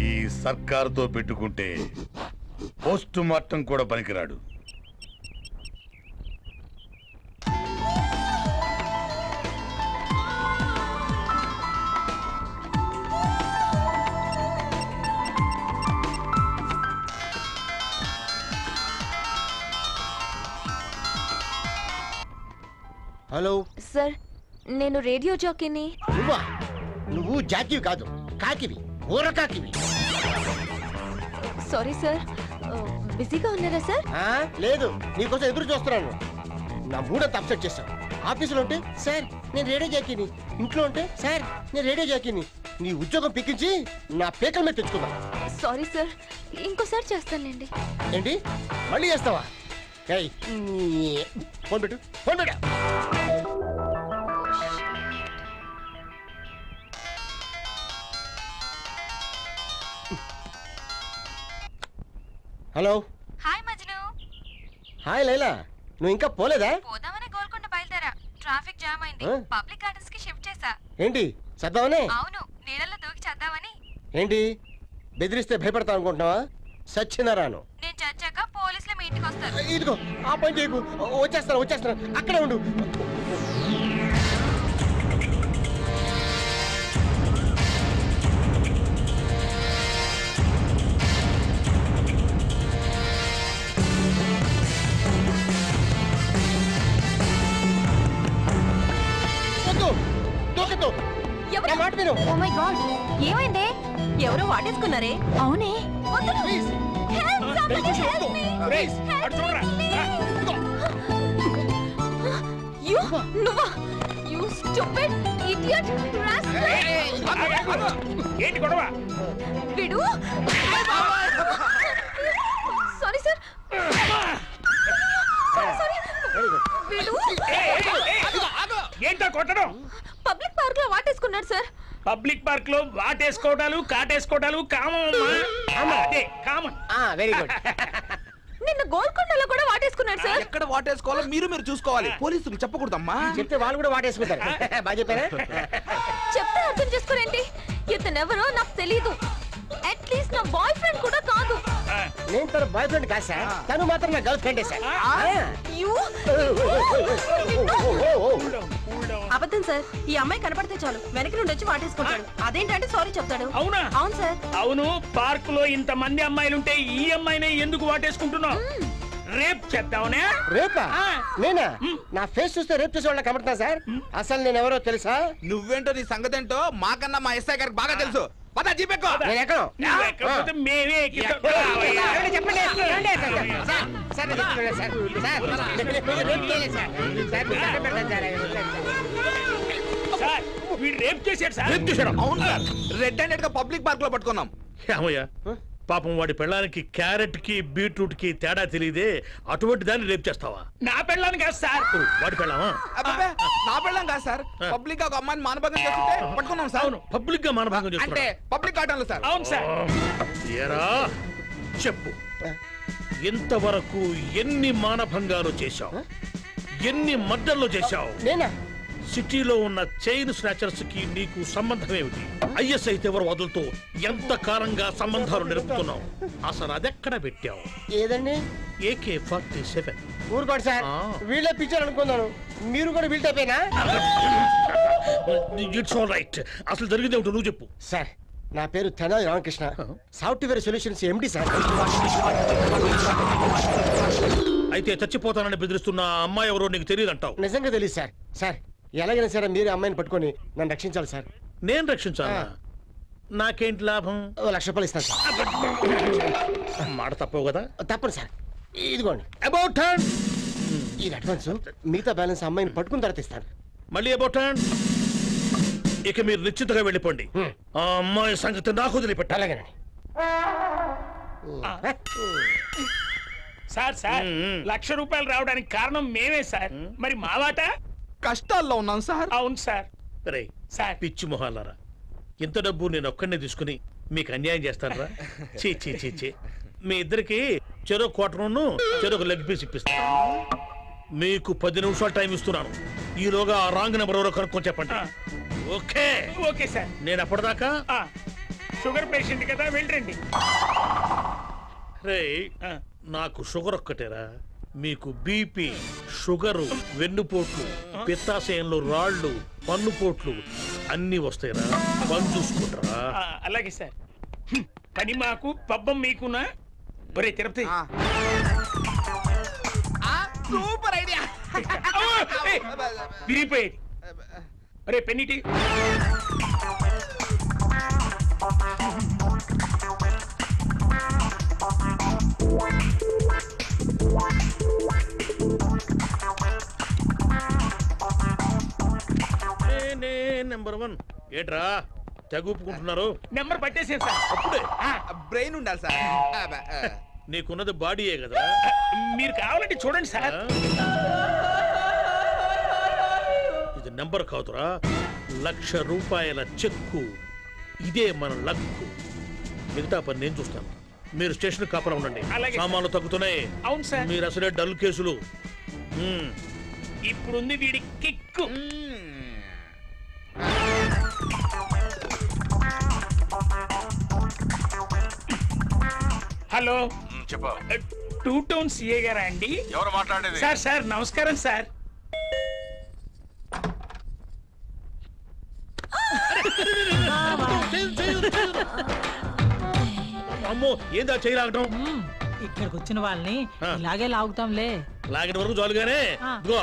ఈ సర్కారుతో పెట్టుకుంటే పోస్ట్ మార్టం కూడా పనికిరాడు. హలో సార్, నేను రేడియో జాకీని. నువ్వా? నువ్వు జాకీవి కాదు, కాకివి, ఊరకాకివి. సారీ సార్, బిజీగా ఉన్నారా సార్? లేదు, నీకోసం ఎదురు చూస్తున్నాను. నా మూడంతా అప్సెట్ చేశావు. ఆఫీసులో ఉంటే సార్ నేను రేడియో జాకీని, ఇంట్లో ఉంటే సార్ నేను రేడియో జాకీని. నీ ఉద్యోగం పిక్కించి నా పేకల మీద తెచ్చుకున్నా. సారీ సార్, ఇంకోసారి చేస్తానులేండి. ఏంటి మళ్ళీ చేస్తావా? ఫోన్ పెట్టు, ఫోన్ పెట్టు. Hello. Hi Majnu. Hi Laila, నువ్వు ఇంకా పోలేదా? పోదామని గోల్కొండ బయలుదేరా, ట్రాఫిక్ జామ్ అయింది. పబ్లిక్ గార్డెన్స్ కి షిఫ్ట్ చేశా. ఏంటి చద్దామని? అవును, నీళ్ళలో దూకి చేద్దామని. ఏంటి బెదిరిస్తే భయపడతావు అనుకుంటున్నావా? సచ్చినారాను. నేను చచ్చాక పోలీసులు మీ ఇంటికి వస్తారు. ఇదిగో ఆ పని చేయకు, వచ్చేస్తాను వచ్చేస్తాను, అక్కడే ఉండు. ఏమైంది? ఎవరో వాటేసుకున్నారే? అవునే. ఏంటి గొడవ? విడు. Sorry sir. విడు. ఏంటో కొట్టడం? పబ్లిక్ పార్క్ లో వాటేసుకున్నాడు సార్. పబ్లిక్ పార్క్ లో వాటేసుకోవడాలు కాటేసుకోవడాలు కామమ్మా. అదే కామన్. Very good. నిన్న గోల్కొండలో కూడా వాటేసుకున్నాడు సార్. ఎక్కడ వాటేసుకోవాలో మీరు చూసుకోవాలి, పోలీసులు చెప్పకూడదమ్మా. చెప్తే వాళ్ళు కూడా వాటేసుకుంటారు. బాగా చెప్పారా? చెప్తే అర్థం చేసుకోరేంటి? ఇతనెవరో నాకు తెలీదు. అట్లీస్ట్ నా బాయ్ ఫ్రెండ్ కూడా కాదు. నేను తన బాయ్ ఫ్రెండ్ కాదు సార్, తను మాత్రం నా గర్ల్ ఫ్రెండే సార్. అబద్ధం సార్. ఈ అమ్మాయి కనపడితే చాలు వెనక నుండి వచ్చి వాటేసుకుంటాడు. అదేంటంటే సారీ చెప్తాడు. అవునా? అవును సార్. అవును, పార్క్ లో ఇంత మంది అమ్మాయిలుంటే ఈ అమ్మాయినే ఎందుకు వాటేసుకుంటున్నావు? రేప్ చేద్దామనే? రేపా? నేనా? నా ఫేస్ చూస్తే రేప్ చేసే వాళ్ళ కనబడుతున్నా సార్. అసలు నేను ఎవరో తెలుసా? నువ్వేంటో నీ సంగతి ఏంటో మాకన్నా మా ఎస్ఐ గారికి బాగా తెలుసు. పద జీపెక్కో. నేను ఎక్కను. ఎక్కకపోతే మేమే ఎక్కుతాం. చెప్పండి. సార్ వీడు రేప్ చేశాడు సార్. అవును సార్, రెడ్ హ్యాండెడ్ గా పబ్లిక్ పార్క్ లో పట్టుకున్నాం. ఏమయ్యా, పాపం వాడి పెళ్ళానికి క్యారెట్ కి బీట్రూట్ కి తేడా తెలియదే, అటువంటి దాన్ని రేపు చేస్తావా? నా పెళ్ళానికి కాదు సార్. వాడి పెళ్ళామా? నా పెళ్ళాం కాదు సార్, పబ్లిక్ గా ఒక అమ్మాయిని మానభంగం చేస్తుంటే పట్టుకున్నాం సార్. పబ్లిక్ గా మానభంగం అంటే చేస్తున్నా? పబ్లిక్ ఆటంలో సార్. అవును సార్. ఏరా చెప్పు, ఇంతవరకు ఎన్ని మానభంగాలు చేశావు? ఎన్ని మర్డర్లు చేశావు? నేనా? సిటీలో ఉన్న చైన్ స్నాచర్స్ కి నీకు సంబంధం ఏమిటి? ఐఎస్ఐ తీవ్రవాదులతో ఎంత కాలంగా సంబంధాలు నిలుపుతున్నావు? అసలు అదెక్కడ పెట్టావు? ఏదండి? AK-47. ఊరుకోండి సార్, వీళ్ళే పిక్చర్ అనుకున్నాను. మీరు కూడా వీళ్ళ టైపేనా? It's all right. అసలు జరిగింది ఏమిటో నువ్వు చెప్పు. సార్, నా పేరు Tenali Ramakrishna, software solutions MD sir. అయితే చచ్చిపోతానని బెదిరిస్తున్న అమ్మాయి ఎవరో నీకు తెలియదు అంటావు? నిజంగా తెలియదు సార్. సార్ ఎలాగైనా సరే మీరు అమ్మాయిని పట్టుకొని నన్ను రక్షించాలి సార్. నేను రక్షించాలా? నాకేంటి లాభం? 1,00,000 రూపాయలు ఇస్తాను సార్. మాట తప్పవు కదా? తప్పను సార్. ఇదిగోండి అబౌట్ టర్న్. ఇది అడ్వాన్స్, మిగతా బ్యాలెన్స్ అమ్మాయిని పట్టుకున్న తర్వాత ఇస్తాను. మళ్ళీ అబౌట్ టర్న్. ఇక మీరు నిశ్చింతగా వెళ్ళిపోండి. ఆ అమ్మాయి సంగతి నాకు వదిలిపెట్టాలి. అలాగేనండి. సార్ సార్, 1,00,000 రూపాయలు రావడానికి కారణం మేమే సార్. మరి మా వాట? కష్టాల్లో ఉన్నాం సార్. అవును సార్. రే సార్, పిచ్చి మొహాలారా, ఇంత డబ్బు నేను ఒక్కడినే తీసుకుని మీకు అన్యాయం చేస్తారా? చీ చీ చీ చీ. మీ ఇద్దరికి చెరో క్వార్టర్ను చెరొక లెగ్ పీస్ ఇప్పిస్తాను. మీకు 10 నిమిషాలు టైం ఇస్తున్నాను. ఈలోగా ఆ రాంగ్ నెంబర్ ఎవరో కనుక్కొని చెప్పండి. ఓకే? Okay sir. నేను అప్పటిదాకా షుగర్ పేషెంట్ కదా, వెళ్ళండి. రే, నాకు షుగర్ ఒక్కటేరా, మీకు బీపీ, షుగరు, వెన్నుపోట్లు, పిత్తాశయంలో రాళ్ళు, పన్నుపోట్లు అన్ని వస్తాయిరా. పని చూసుకుంటారా? అలాగే సార్. పని మాకు, పబ్బం మీకునా? ఒరే తిరుపతి, సూపర్ ఐడియా. విరిగిపోయేది. అరే పెన్నిటి. నెంబర్ 1 ఏట్రా తెగూపుకుంటున్నారు? నెంబర్ పట్టేసాను సార్. అప్పుడే బ్రెయిన్ ఉండాలి సార్. నీకున్నది బాడీయే కదా? మీరు కావాలంటే చూడండి సార్. ఇది నెంబర్ కాదురా, 1,00,000 రూపాయల చెక్కు. ఇదే మన లక్కు. మిగతా పని నేను చూస్తాను. మీరు స్టేషన్ కాపలా ఉండండి. సామాన్లు తగ్గుతున్నాయి. అవును సార్. మీరు అసలే డల్ కేసులు. ఇప్పుడుంది వీడి కిక్కు. హలో చెప్పు. 2 టౌన్ సిఏ గారా అండి? ఎవరు మాట్లాడేది? సార్ సార్ నమస్కారం సార్. అమ్మో, ఏందా చేయలాగటం? ఇక్కడికి వచ్చిన వాళ్ళని ఇలాగే లాగుతాంలే. లాగిన వరకు చాలుగానే. ఇదిగో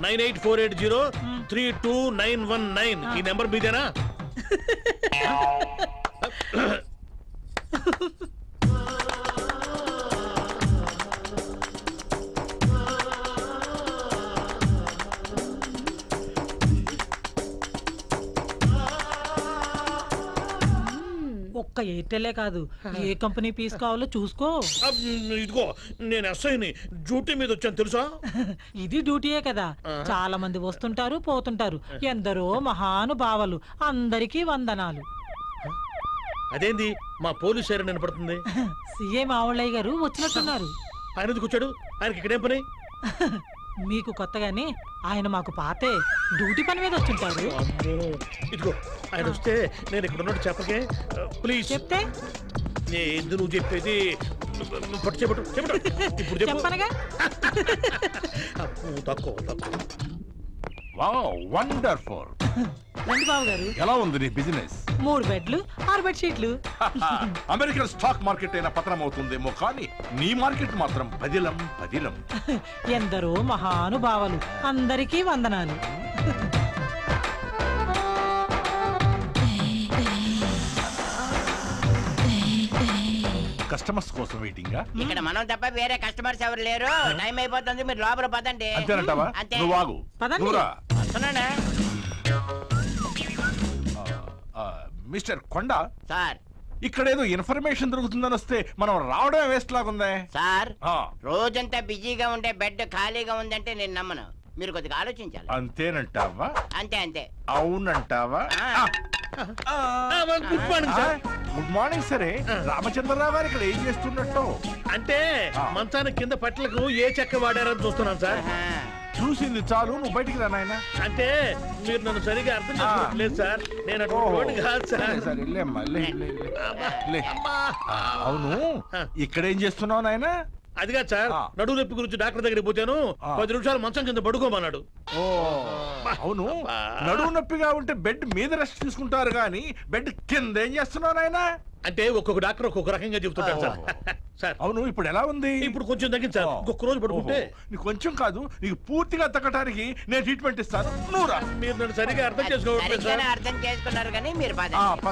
9848032919 ఈ నెంబర్ మీదేనా? ఒక్క ఒక్క ఎయిర్టెలే కాదు, ఏ కంపెనీ పీస్ కావాలో చూసుకో. ఇదిగో నేను ఎస్ఐని డ్యూటీ మీద వచ్చాను తెలుసా. ఇది డ్యూటీయే కదా, చాలా మంది వస్తుంటారు పోతుంటారు, ఎందరో మహానుభావులు, అందరికీ వందనాలు. అదేంది మా పోలీస్ ఏరియా నిలబడుతుంది? సిఏ మావళ్ళయ్య గారు వచ్చినట్టున్నారు. ఆయన ఎందుకు వచ్చాడు? ఆయనకి ఇక్కడేం పని? మీకు కొత్తగానే, ఆయన మాకు పాతే, డ్యూటీ పని మీద వచ్చుంటారు. ఇదిగో ఆయన వస్తే నేను ఇక్కడ ఉన్నట్టు చెప్పకే ప్లీజ్. చెప్తే ఏంది నువ్వు చెప్పేది? ఇప్పుడు చెప్పనగా. తక్కువ వండర్ఫుల్. రండి బాబు గారు. ఎలా ఉంది నీ బిజినెస్? 3 బెడ్లు 6 బెడ్షీట్లు. అమెరికన్ స్టాక్ మార్కెట్ అయినా పతనం అవుతుందేమో కానీ నీ మార్కెట్ మాత్రం పదిలం. ఎందరో మహానుభావులు, అందరికీ వందనాలు. కస్టమర్స్ కోసం వెయిటింగ్. ఇక్కడ మనం తప్ప వేరే కస్టమర్స్ ఎవరు లేరు. టైం అయిపోతుంది, మీరు లోపల పదండి. అంతేనంటావా? అంతే. నువ్వు ఆగు. వస్తున్నానా? మిస్టర్ కొండ సార్, ఇక్కడ ఏదో ఇన్ఫర్మేషన్ దొరుకుతుందని వస్తే మనం రావడమే వేస్ట్ లాగుందే సార్. రోజంతా బిజీగా ఉంటే బెడ్ ఖాళీగా ఉందంటే నేను నమ్మను. మీరు కొద్దిగా ఆలోచించాలి. అంతేనంటావా? అంతే. అవునంటావా? Good morning sir. Good morning సరే. రామచంద్రరావు గారు ఇక్కడ ఏం చేస్తున్నట్టు? అంటే మంచానికి కింద పట్లకు ఏ చెక్క వాడారని చూస్తున్నాను సార్. చూసింది చాలు, నువ్వు బయటికి రా నాయనా. అంటే మీరు నన్ను సరిగా అర్థం చేసుకోవట్లేదు సార్. నేను అటువంటి కాదు సార్. అవును, ఇక్కడేం చేస్తున్నావు నాయనా? అదిగా సార్, నడువు నొప్పి గురించి డాక్టర్ దగ్గరికి పోతాను. 10 నిమిషాలు మంచం కింద పడుకోమన్నాడు. అవును, నడువు నొప్పిగా ఉంటే బెడ్ మీద రెస్ట్ తీసుకుంటారు కానీ బెడ్ కింద ఏం చేస్తున్నావు నాయనా? అంటే ఒక్కొక్క డాక్టర్ ఒక్కొక్క రకంగా చెబుతుంటారు సార్. సార్ అవును, ఇప్పుడు ఎలా ఉంది? ఇప్పుడు కొంచెం తగ్గింది సార్. ఒక్కొక్క రోజు పడుకుంటే. నీకు కొంచెం కాదు, నీకు పూర్తిగా తగ్గటానికి నేను ట్రీట్మెంట్ ఇస్తాను. నువ్వురా. మీరు నన్ను సరిగా అర్థం చేసుకోవట్లేదు సార్. అర్థం చేసుకున్నారు కానీ మీరు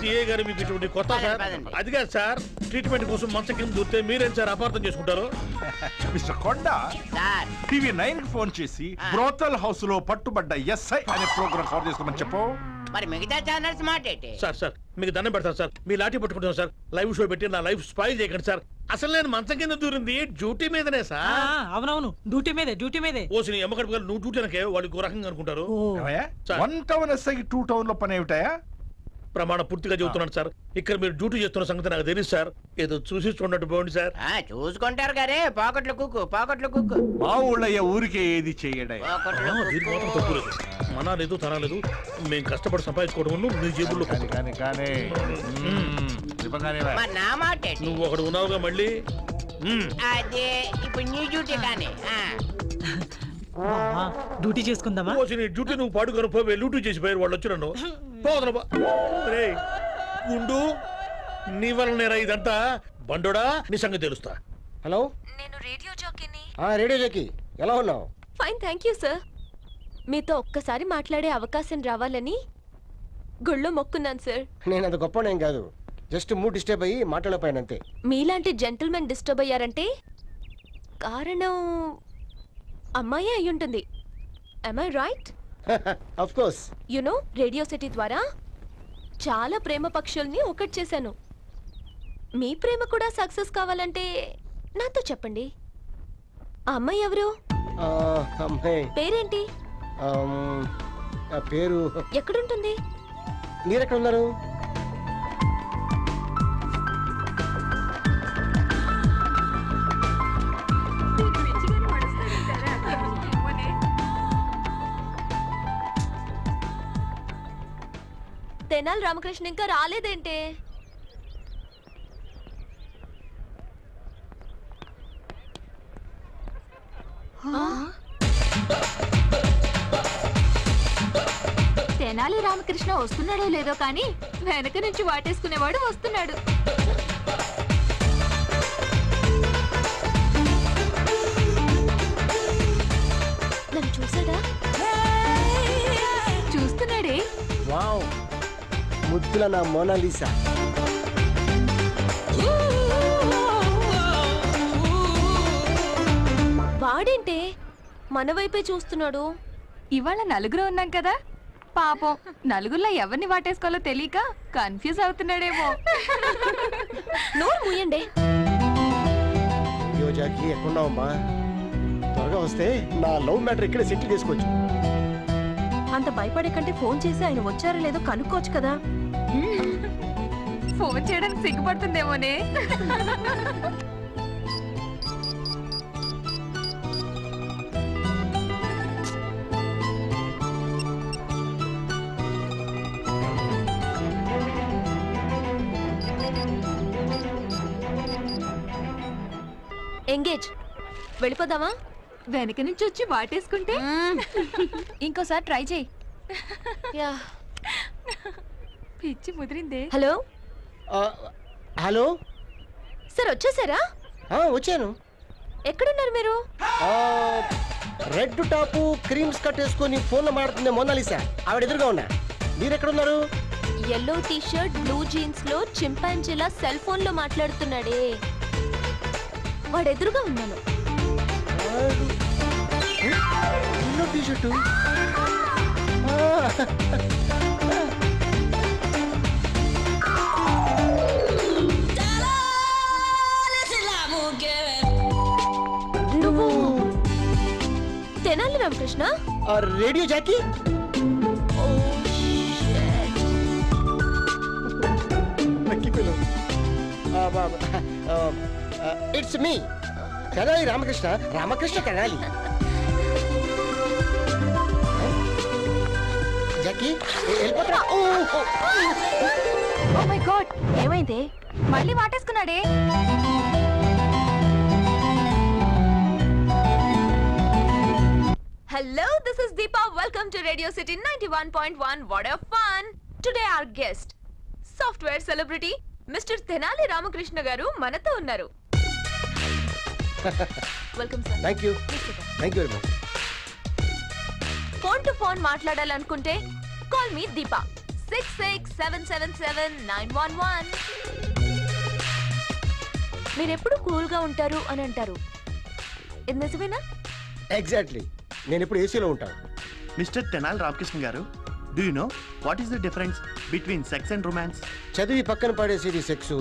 సిఏ గారు మీకు ఇటువంటి కొత్త సార్. అదిగా సార్, ట్రీట్మెంట్ కోసం మంచం కింద దూరితే మీరేం సార్ అపార్థం చేసుకుంటారు? మిస్టర్ కొండ, టీవీ 9 కి ఫోన్ చేసి బ్రోతల్ హౌస్ లో పట్టుబడ్డ ఎస్ఐ అనే ప్రోగ్రామ్ కవర్ చేసుకోమని చెప్పు. మరి మిగతా ఛానల్స్ మాట్లాడే. సార్ మీకు దండం పెడతాను సార్. మీ లాఠీ పట్టుకుంటాను సార్. లైవ్ షో పెట్టి నా లైఫ్ స్పాయిల్ చేయకండి సార్. అసలు నేను మంచం కింద దూరింది డ్యూటీ మీదనే సార్. అవునవును, డ్యూటీ మీదే. ఓసి నీ అమ్మకడుపు నువ్వు డ్యూటీ అనకే వాళ్ళు రకంగా అనుకుంటారు. 1 టౌన్ ఎస్ఐకి 2 టౌన్ లో పని ఏమిటాయా? ప్రమాణ పూర్తిగా చెబుతున్నాను సార్. ఇక్కడ మీరు డ్యూటీ చేస్తున్న సంగతి నాకు తెలుసు సార్. ఏదో చూసి చూడట్టు పోండి సార్. చూసుకుంటారు గారే. పాకెట్లు కుక్కు. మా ఊళ్ళయ్య ఊరికే ఏది చేయడే. దీనికి మాత్రం తప్పులేదు. మన లేదు తన లేదు. మేము కష్టపడి సంపాదించుకోవడం మీ జేబుల్లో. నువ్వు ఒకడు ఉన్నావుగా మళ్ళీ. అదే ఇప్పుడు నీ డ్యూటీ కానీ డ్యూటీ చేసుకుందామా? డ్యూటీ నువ్వు పాడుకొని పోయి డ్యూటీ చేసి పోయారు వాళ్ళు వచ్చి నన్ను పోదనబా. గుండు నీ వల్లనేరా ఇదంతా. బండోడా, నీ సంగతి తెలుస్తా. హలో, నేను రేడియో జాకీని. రేడియో జాకీ, ఎలా ఉన్నావు? Fine, thank you sir. మీతో ఒక్కసారి మాట్లాడే అవకాశం రావాలని గుళ్ళో మొక్కున్నాను సార్. నేను అంత గొప్పనేం కాదు, జస్ట్ మూడ్ డిస్టర్బ్ అయ్యి మాట్లాడపోయాను అంతే. మీలాంటి జెంటిల్మెన్ డిస్టర్బ్ అయ్యారంటే కారణం అమ్మాయి అయి ఉంటుంది. am I right? of course. You know, radio city ద్వారా చాలా ప్రేమ పక్షుల్ని ఒకటి చేశాను. మీ ప్రేమ కూడా సక్సెస్ కావాలంటే నాతో చెప్పండి. ఆ అమ్మాయి ఎవరు? పేరేంటి? పేరు ఎక్కడుంటుంది? మీరెక్కడ ఉన్నారు? తెనాలి రామకృష్ణ ఇంకా రాలేదేంటే? తెనాలి రామకృష్ణ వస్తున్నాడో లేదో కానీ వెనక నుంచి వాటేసుకునేవాడు వస్తున్నాడు. నన్ను చూసాడా? చూస్తున్నాడే. వావ్, ముద్దుల నా మోనాలిసా. వాడేంటే మన వైపే చూస్తున్నాడు? ఇవాళ నలుగురు ఉన్నాం కదా, పాపం నలుగురిలో ఎవరిని వాటేసుకోవాలో తెలియక కన్ఫ్యూజ్ అవుతున్నాడేమో. నోరు మూయండి. అయ్యో జాకి ఎక్కడున్నావమ్మా? త్వరగా వస్తే నా లవ్ మ్యాటర్ ఇక్కడే సెటిల్ చేసుకోవచ్చు. అంత భయపడే కంటే ఫోన్ చేసి ఆయన వచ్చారో లేదో కనుక్కోవచ్చు కదా. ఫోన్ చేయడానికి సిగ్గుపడుతుందేమోనే. ఎంగేజ్. వెళ్ళిపోదామా? వెనక నుంచి వచ్చి వాటేసుకుంటే ఇంకోసారి ట్రై చేయి. పిచ్చి ముదిరిందే. హలో హలో సార్, వచ్చేసారా? వచ్చాను. ఎక్కడున్నారు మీరు? రెడ్ టాపు క్రీమ్స్ కట్ వేసుకొని ఫోన్లో మాట్లాడుతుంది మోనాలిసా, ఆవిడ ఎదురుగా ఉన్నా. మీరు ఎక్కడున్నారు? Yellow T shirt blue jeans లో చింపాంజీలా సెల్ ఫోన్ లో మాట్లాడుతున్నాడే, వాడు ఎదురుగా ఉన్నాను. Yellow T shirt. నువ్వు Tenali Ramakrishna? Radio jockey? It's me Tenali Ramakrishna. Ramakrishna Tenali. Jockey వెళ్ళిపోతా. ఓ మై గాడ్, ఏమైంది? మళ్ళీ వాటేసుకున్నాడే. Hello, this is Deepa. Welcome to Radio City 91.1. What a fun! Today our guest, software celebrity, Mr. Tenali Ramakrishna garu మనతో ఉన్నారు. Welcome sir. Thank you. Thank you very much. Phone to phone మాట్లాడాలనుకుంటే call me Deepa 66777911. మీరెప్పుడు cool గా ఉంటారు అని అంటారు, ఇది నిజమేనా? ఎగ్జాక్ట్లీ. నేను ఇప్పుడు ఏసీలో ఉంటాను. మిస్టర్ తెనాలి రామకృష్ణ గారు, do you know what is the difference between sex and romance? చదివి పక్కన పడేసేది సెక్స్,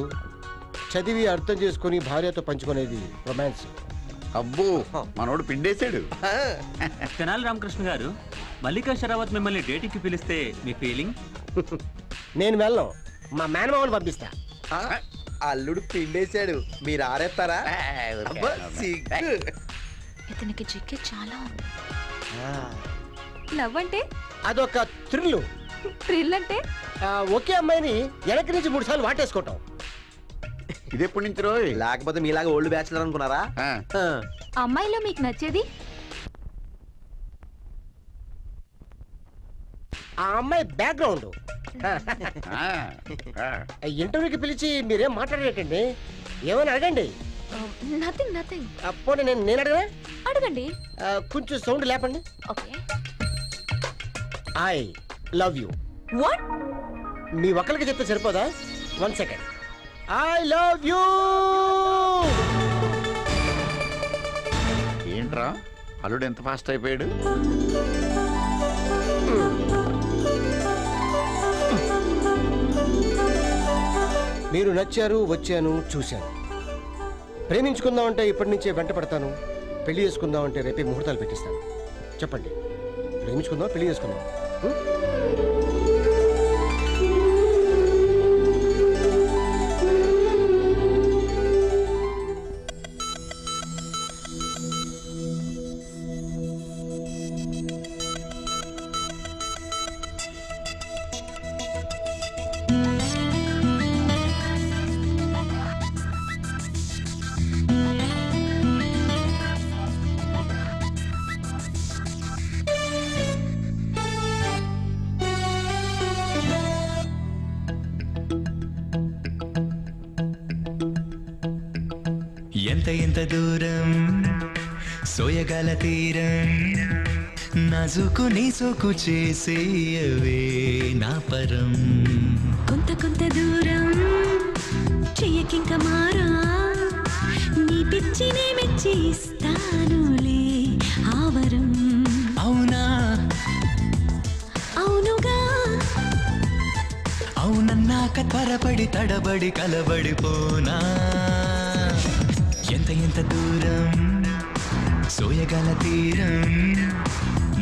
చదివి అర్థం చేసుకుని భార్యతో పంచుకునేది రొమాన్స్. అబ్బో, మనోడు పిండేశాడు. తెనాలి రామకృష్ణ గారు, మల్లికా షరావత్ మిమ్మల్ని డేటింగ్కి పిలిస్తే మీ ఫీలింగ్? నేను వెళ్ళను, మా మేనమామని పంపిస్తా. అల్లుడు పిండేశాడు, మీరు ఆరేస్తారా? ఇతనికి చిక్కే చాలా ఉంది. నవ్వంటే అదొక థ్రిల్. థ్రిల్ అంటే ఒకే అమ్మాయిని వెనక్కి నుంచి 3 సార్లు వాటేసుకోవటం. ఇది ఎప్పటి నుంచి రోయ్? లేకపోతే మీలాగా ఓల్డ్ బ్యాచులర్ అనుకున్నారా? అమ్మాయిలో మీకు నచ్చేది? ఆ అమ్మాయి బ్యాక్గ్రౌండ్. ఇంటర్వ్యూకి పిలిచి మీరేం మాట్లాడేటండి, ఏమైనా అడగండి. నథింగ్. పోనీ నేను అడగనా? అడగండి. కొంచెం సౌండ్ లేపండి. Okay. I love you. What? మీ ఒక్కరికి చెప్తే సరిపోదా? 1 సెకండ్. I love you. ఏంట్రా అల్లుడు ఎంత ఫాస్ట్ అయిపోయాడు? మీరు నచ్చారు, వచ్చాను, చూశాను. ప్రేమించుకుందామంటే ఇప్పటి నుంచే వెంట పడతాను, పెళ్లి చేసుకుందామంటే రేపే ముహూర్తాలు పెట్టిస్తాను. చెప్పండి, ప్రేమించుకుందాం, పెళ్లి చేసుకుందాం? ఎంత దూరం సోయగల తీరం నాజుకు నీసుకు చేసేయవే నా పరం. కొంత దూరం చెయ్యకింక మారా, నీ పిచ్చినే మెచ్చి ఇస్తానులే ఆవరం. అవునా? అవునుగా ఒక్క త్వరపడి తడబడి కలబడిపోనా ఎంత ఎంత దూరం సోయగల తీరం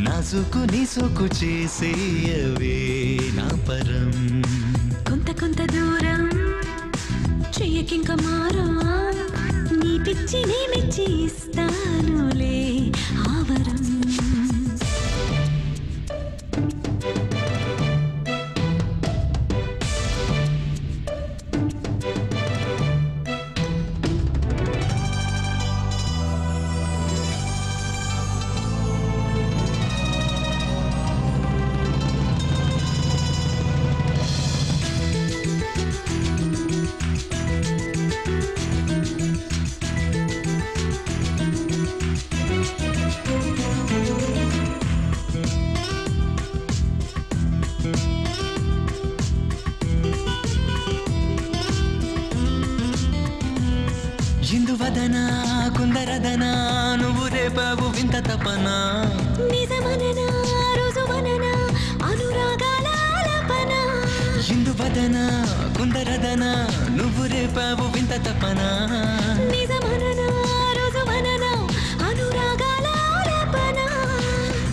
నాజుకు నీ సోకు చేసేయవే నా పరం కొంత కొంత దూరం చెయ్యకింక మారా నీ పిచ్చి నీ మెచ్చి ఇస్తానులే ఆవరం ఇందువదనా కుందరదనా నువ్వు రేపావు వింత తపనా నిజమననా రుజువననా అనురాగాల ఆలాపన ఇందువదనా కుందరదనా నువ్వు రేపావు వింత తపనా నిజమననా రుజువననా అనురాగాల ఆలాపన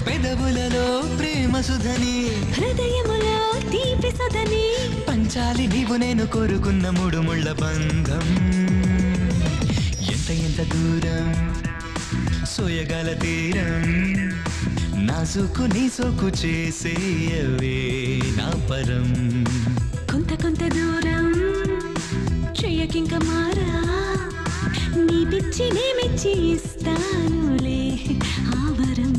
పెదవులలో ప్రేమ సుధని హృదయములో తీపి సదని పంచాలి నీవు నేను కోరుకున్న మూడు ముళ్ళ బంధం ఎంత ఎంత దూరం సోయగల తీరం నాజుకు నీ సోకు చేసేయవే నా పరం కొంత కొంత దూరం చెయ్యకింక మారా నీ పిచ్చి నీ మెచ్చి ఇస్తానులే ఆవరం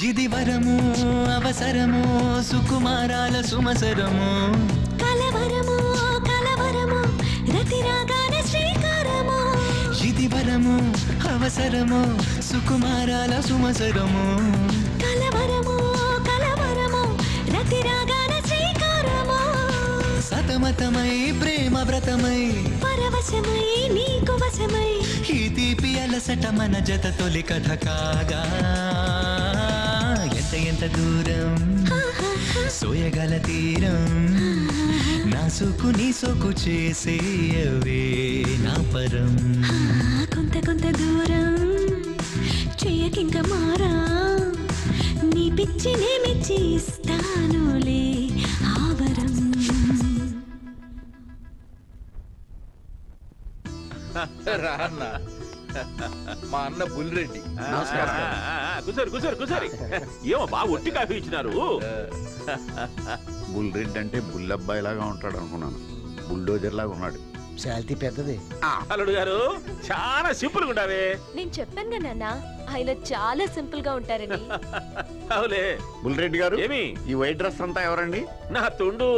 ఇది వరము అవసరము సుకుమారాల సుమసరము కలవరము కలవరము రతి రాగాన శ్రీకారము ఇది వరము అవసరము సుకుమారాల సుమసరము కలవరము కలవరము రతి రాగాన శ్రీకారము సతమతమై ప్రేమ వ్రతమై పరవశమై నీకు వశమై ఈ తీపి అలసట మన జత తొలి కథ కాగా ఎంత ఎంత దూరం సోయగల తీరం నా సోకు నీ సోకు చేసేయవే నా పరం కొంత కొంత దూరం చెయ్యకింక మారా నీ పిచ్చి నీ మెచ్చి ఇస్తానులే ఆవరం రా అన్న మా అన్న బుల్రెడ్డి కూర్చోరు కూర్చోరు కూర్చోరు ఏమో బాగా ఒట్టి కాఫీ ఇచ్చినారు బుల్ రెడ్ అంటే బుల్లబ్బాయి లాగా ఉంటాడు అనుకున్నాను బుల్డోజర్ లాగా ఉన్నాడు శాల్తీ పెద్దది అల్లుడు గారు చాలా సింపుల్ గా ఉండావే నేను చెప్పాను కదా నాన్న ఆయన చాలా సింపుల్ గా ఉంటారని అవులే బుల్ రెడ్డి గారు ఏమి ఈ వైట్ డ్రెస్ అంతా ఎవరండి నా తుండు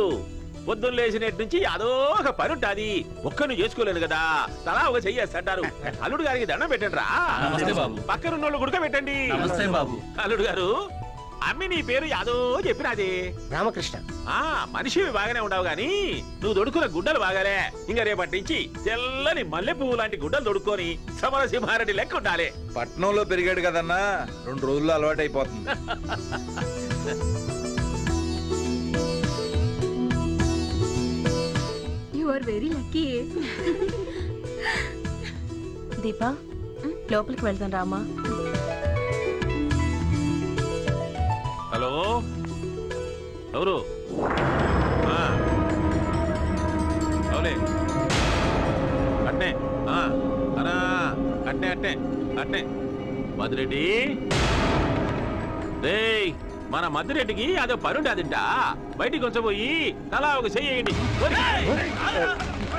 పొద్దున్న లేచినట్టు నుంచి అదో ఒక పని ఉంటాది ఒక్కరిని చేసుకోలేను కదా తలా ఒక చెయ్యేస్తాంటారు అల్లుడు గారికి దండం పెట్టండి రా పక్కనున్నోళ్ళు గుడక పెట్టండి అల్లుడు గారు అమ్మి నీ పేరు యాదో చెప్పినది రామకృష్ణ మనిషివి బాగానే ఉండవు గాని నువ్వు దొడుకున్న గుడ్డలు బాగాలే ఇంకా రేపటి నుంచి తెల్లని మల్లె పువ్వు లాంటి గుడ్డలు దొడుక్కొని సమరసింహారెడ్డి లెక్క ఉండాలి పట్నంలో పెరిగాడు కదన్నా 2 రోజుల్లో అలవాటు అయిపోతుంది you are very lucky Deepa లోపలికి వెళ్దాం రామా హలో ఎవరు అవులే అట్నే అనా అట్నే అట్నే అట్నే మధురెడ్డి రేయ్ మన మధురెడ్డికి అదో పనుండాదింట బయటికి కొంచెం పోయి తలా ఒక చెయ్యండి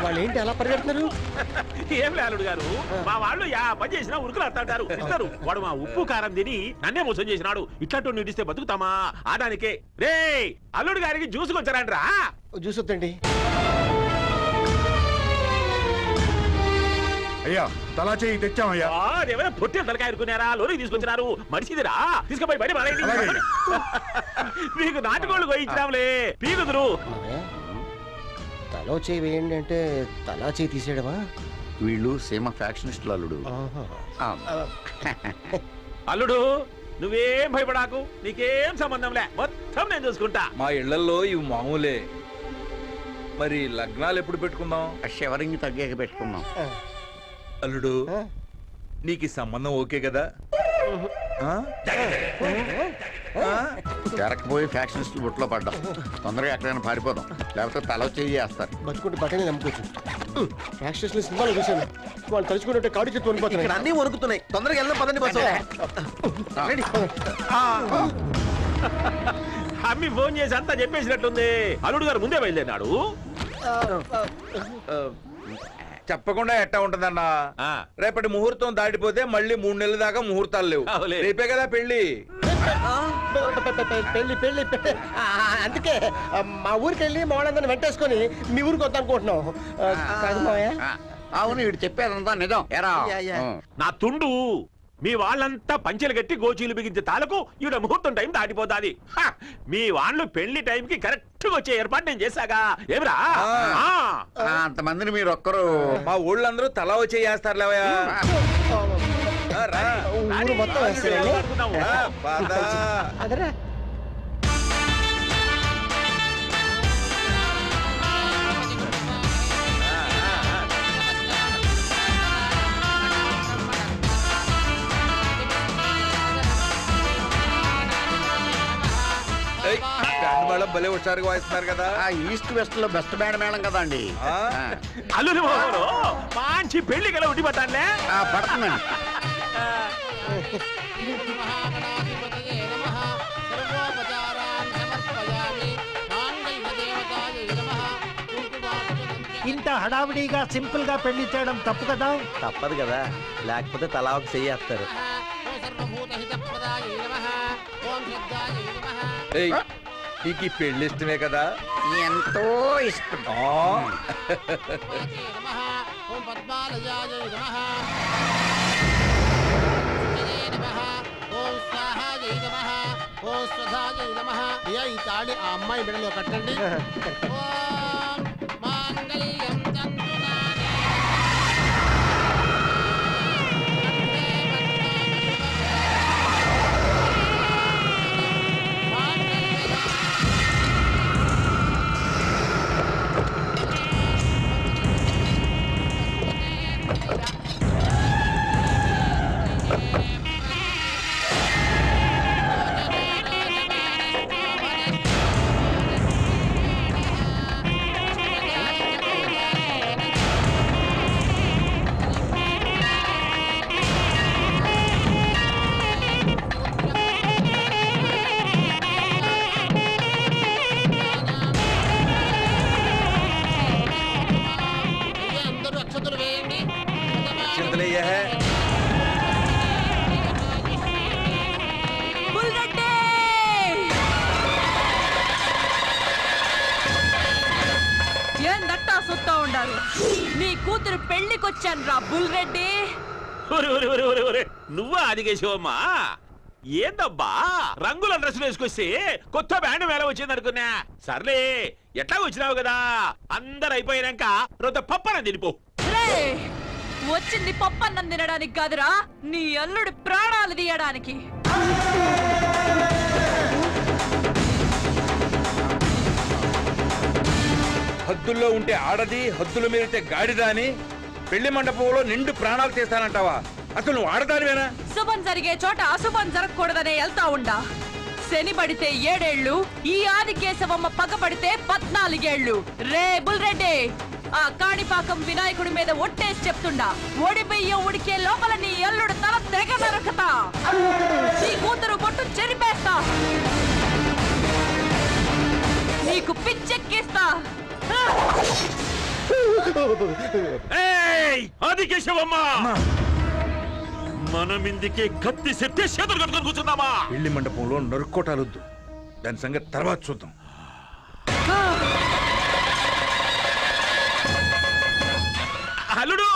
వాళ్ళు ఏంటి అలా పరిగెడుతున్నారు ఏం లేలుడు గారు మా వాళ్ళు పని చేసినా ఉరుకులు అత్తారు ఇస్తారు వాడు మా ఉప్పు కారం తిని నన్నే మోసం చేసినాడు ఇట్లాంటి నిడిస్తే బతుకుతామా ఆదానికే రే అల్లుడు గారికి జ్యూస్ వచ్చారంట్రా జ్యూస్ వద్దండి అయ్యా తలా చేయి తెచ్చామయ్యా. ఏమైనా పొట్టిన తలకాయ అనుకున్నారా? లోనికి తీసుకొచ్చినారు. మనిషిదిరా, తీసుకుపోయి బయట పడేయండి. మీకు నాటుకోళ్ళు కోయించినాంలే, పీకుదురు. తలో చేయి వేయండి అంటే తలా చేయి తీసేయడమా? వీళ్ళు సీమ ఫ్యాక్షనిస్టులు అల్లుడు. అల్లుడు నువ్వేం భయపడాకు, నీకేం సంబంధంలే, మొత్తం నేను చూసుకుంటా. మా ఇళ్లలో ఇవి మామూలే. మరి లగ్నాలు ఎప్పుడు పెట్టుకుందాం? షవరింగ్ తగ్గాక పెట్టుకుందాం. అల్లుడు నీకు సంబంధం ఓకే కదా? జరకపోయి ఫ్యాక్షనిస్టులు బుట్లో పడ్డాం. తొందరగా ఎక్కడైనా పారిపోదాం, లేకపోతే తల చేస్తారు. బతుకుంటే బట్టనే నమ్ముకోవచ్చు. ఫ్యాక్షనిస్టులు సినిమాలో చూశాను, వాళ్ళు తలుచుకుంటే కాడు చేతి వణిపోతున్నాయి. అన్నీ వణుకుతున్నాయి. తొందరగా వెళ్దాం పదండి బస్సు. అమ్మి ఫోన్ చేసి అంతా చెప్పేసినట్టుంది. అల్లుడు గారు ముందే బయలుదేరినాడు. చెప్పకుండా ఎట్టా ఉంటదన్నా? రేపటి ముహూర్తం దాటిపోతే మళ్ళీ 3 నెలల దాకా ముహూర్తాలు లేవు. రేపే కదా పెళ్లి. పెళ్లి అందుకే మా ఊరికి వెళ్ళి మా వాళ్ళందరినీ వెంటేసుకొని మీ ఊరికి వద్దాం అనుకుంటున్నాం. అవును, వీడు చెప్పేదంతా నిజం. నా తుండు, మీ వాళ్ళంతా పంచెలు కట్టి గోచీలు బిగించే తాలకు ఈడ ముహూర్తం టైం దాటిపోతాది. మీ వాళ్ళు పెళ్లి టైంకి కరెక్ట్ గా వచ్చే ఏర్పాటు నేను చేశాగా. ఏమిరా అంతమందిని మీరు ఒక్కరు? మా ఊళ్ళందరూ తలా వచ్చే చేస్తారులేవయా. మేళం భలే హుషారుగా వాయిస్తున్నారు కదా. ఈస్ట్ వెస్ట్ లో బెస్ట్ బ్యాండ్ మేళం కదా అండి. అల్లుడు మంచి పెళ్లి కదా ఉట్టి పట్టాలే పడుతుందండి. ఇంత హడావిడిగా సింపుల్ గా పెళ్లి చేయడం తప్పు కదా? తప్పదు కదా, లేకపోతే తలా ఒక చెయ్యేస్తారు. నీకు ఈ పెళ్లి ఇష్టమే కదా? ఎంతో ఇష్టం. ఈ తాళి ఆ అమ్మాయి మెడలో కట్టండి. నీ కూతురు పెళ్లికొచ్చాను రా బుల్ రెడ్డి. నువ్వా అదిగేశివమ్మా? ఏందబ్బా రంగుల డ్రెస్ వేసుకొచ్చి కొత్త బ్యాండ్ మేళ వచ్చింది అనుకున్నా. సర్లే ఎట్లా వచ్చినావు కదా, అందరు అయిపోయినాక రొద్ద పప్పన తినిపో. వచ్చింది పప్పన్నం తినడానికి కాదురా, నీ అల్లుడి ప్రాణాలు తీయడానికి. హద్దుల్లో ఉంటే ఆడది, హద్దులు మీరితే గాడిదా అని పెళ్లి మండపంలో నిండు ప్రాణాలు తీస్తానంటావా? అసలు నువ్వు ఆడదానివేనా? శుభం జరిగే చోట అశుభం జరగకూడదనే వెళ్తా ఉండా. శని పడితే 7 ఏళ్ళు, ఈ ఆదికేశవమ్మ పగబడితే 14 ఏళ్ళు. రే బుల్రెడ్డి, ఆ కాణిపాకం వినాయకుడి మీద ఒట్టేసి చెప్తుండా, ఒడి బియ్యం ఉడికే లోపల నీ అల్లుడు తల తెగ నరకతా, నీ కూతురు బొట్టు చెరిపేస్తా, నీకు పిచ్చెక్కిస్తా. ఆదికేశవమ్మ, మనమిందుకే కత్తి సెత్తే చేతులు కట్టుకొని కూర్చున్నామా? పెళ్లి మండపంలో నరుక్కోటాలొద్దు, దాని సంగతి తర్వాత చూద్దాం. అల్లుడు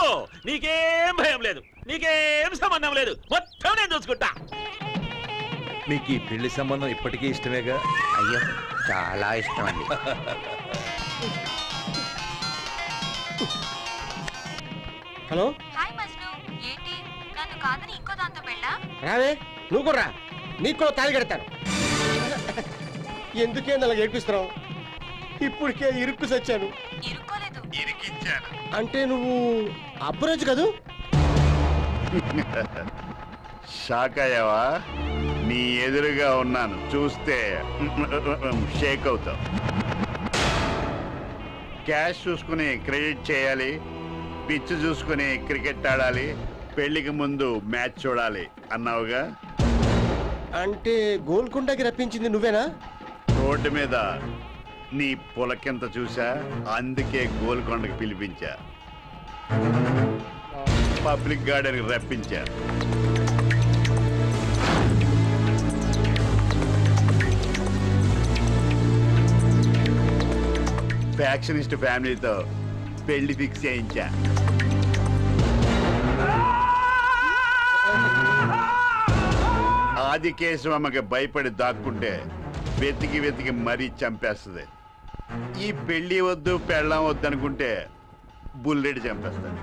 నీకేం భయం లేదు, నీకేం సంబంధం లేదు, మొత్తం నేను చూసుకుంటా. మీకు ఈ పెళ్లి సంబంధం ఇప్పటికీ ఇష్టమేగా? అయ్యో చాలా ఇష్టం అండి. హలో హాయ్ మజ్ను, ఏంటి నన్ను కాదని ఇంకో దాంతో పెళ్ళా? రావే, నువ్వు కూడా రా, నీకు కూడా తాళి కడతాను. ఎందుకే అలా ఏడిపిస్తున్నావు? ఇప్పటికే ఇరుక్కు సచ్చాను. ఇరుక్కోలేదు, ఇరికించాను. అంటే నువ్వు అబ్బరోజు కదూ? షాక్ అయ్యావా? నీ ఎదురుగా ఉన్నాను, చూస్తే షేక్ అవుతావు. క్యాష్ చూసుకుని క్రెడిట్ చేయాలి, పిచ్ చూసుకుని క్రికెట్ ఆడాలి, పెళ్లికి ముందు మ్యాచ్ చూడాలి అన్నావుగా. అంటే గోల్కొండకి రప్పించింది నువ్వేనా? రోడ్డు మీద నీ పులకింత చూసా, అందుకే గోల్కొండకి పిలిపించా, పబ్లిక్ గార్డెన్కి రప్పించా. ఫ్యాక్షనిస్ట్ ఫ్యామిలీతో పెళ్లి ఫిక్స్ చేయించా. ఆదికేశవమ్మకి భయపడి దాక్కుంటే వెతికి వెతికి మరీ చంపేస్తుంది. ఈ పెళ్లి వద్దు పెళ్ళం వద్దు అనుకుంటే బుల్లెట్ చంపేస్తాడు.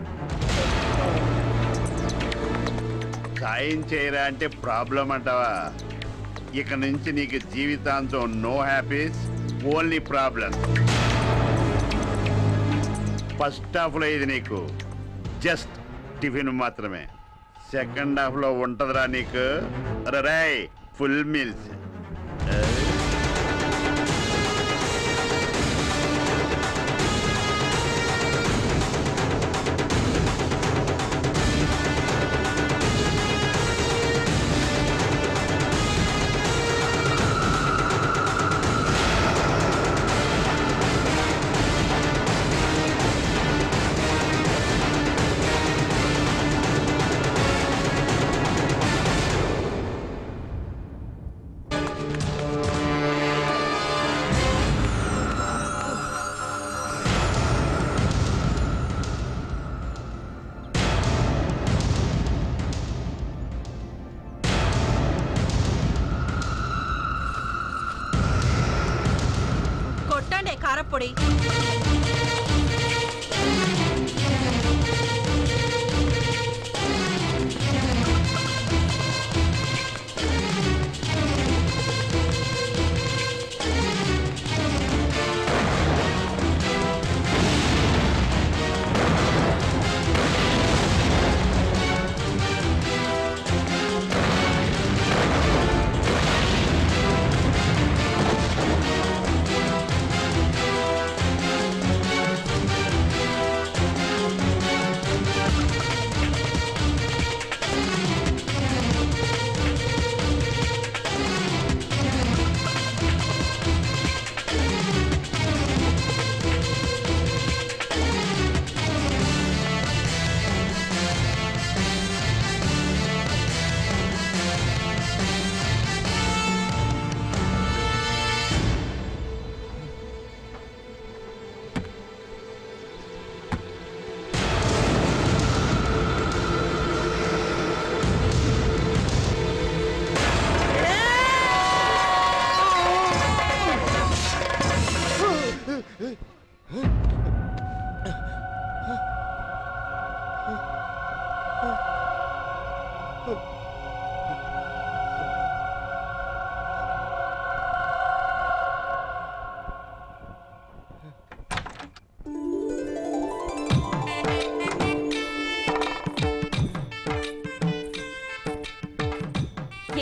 సాయం చేయరా అంటే ప్రాబ్లం అంటావా? ఇక నుంచి నీకు జీవితాంతం no happies, only problem. First హాఫ్లో ఇది నీకు జస్ట్ టిఫిన్ మాత్రమే, సెకండ్ హాఫ్లో ఉంటుందిరా నీకు రాయ్ ఫుల్ మీల్స్. కొట్టండి కారపొడి.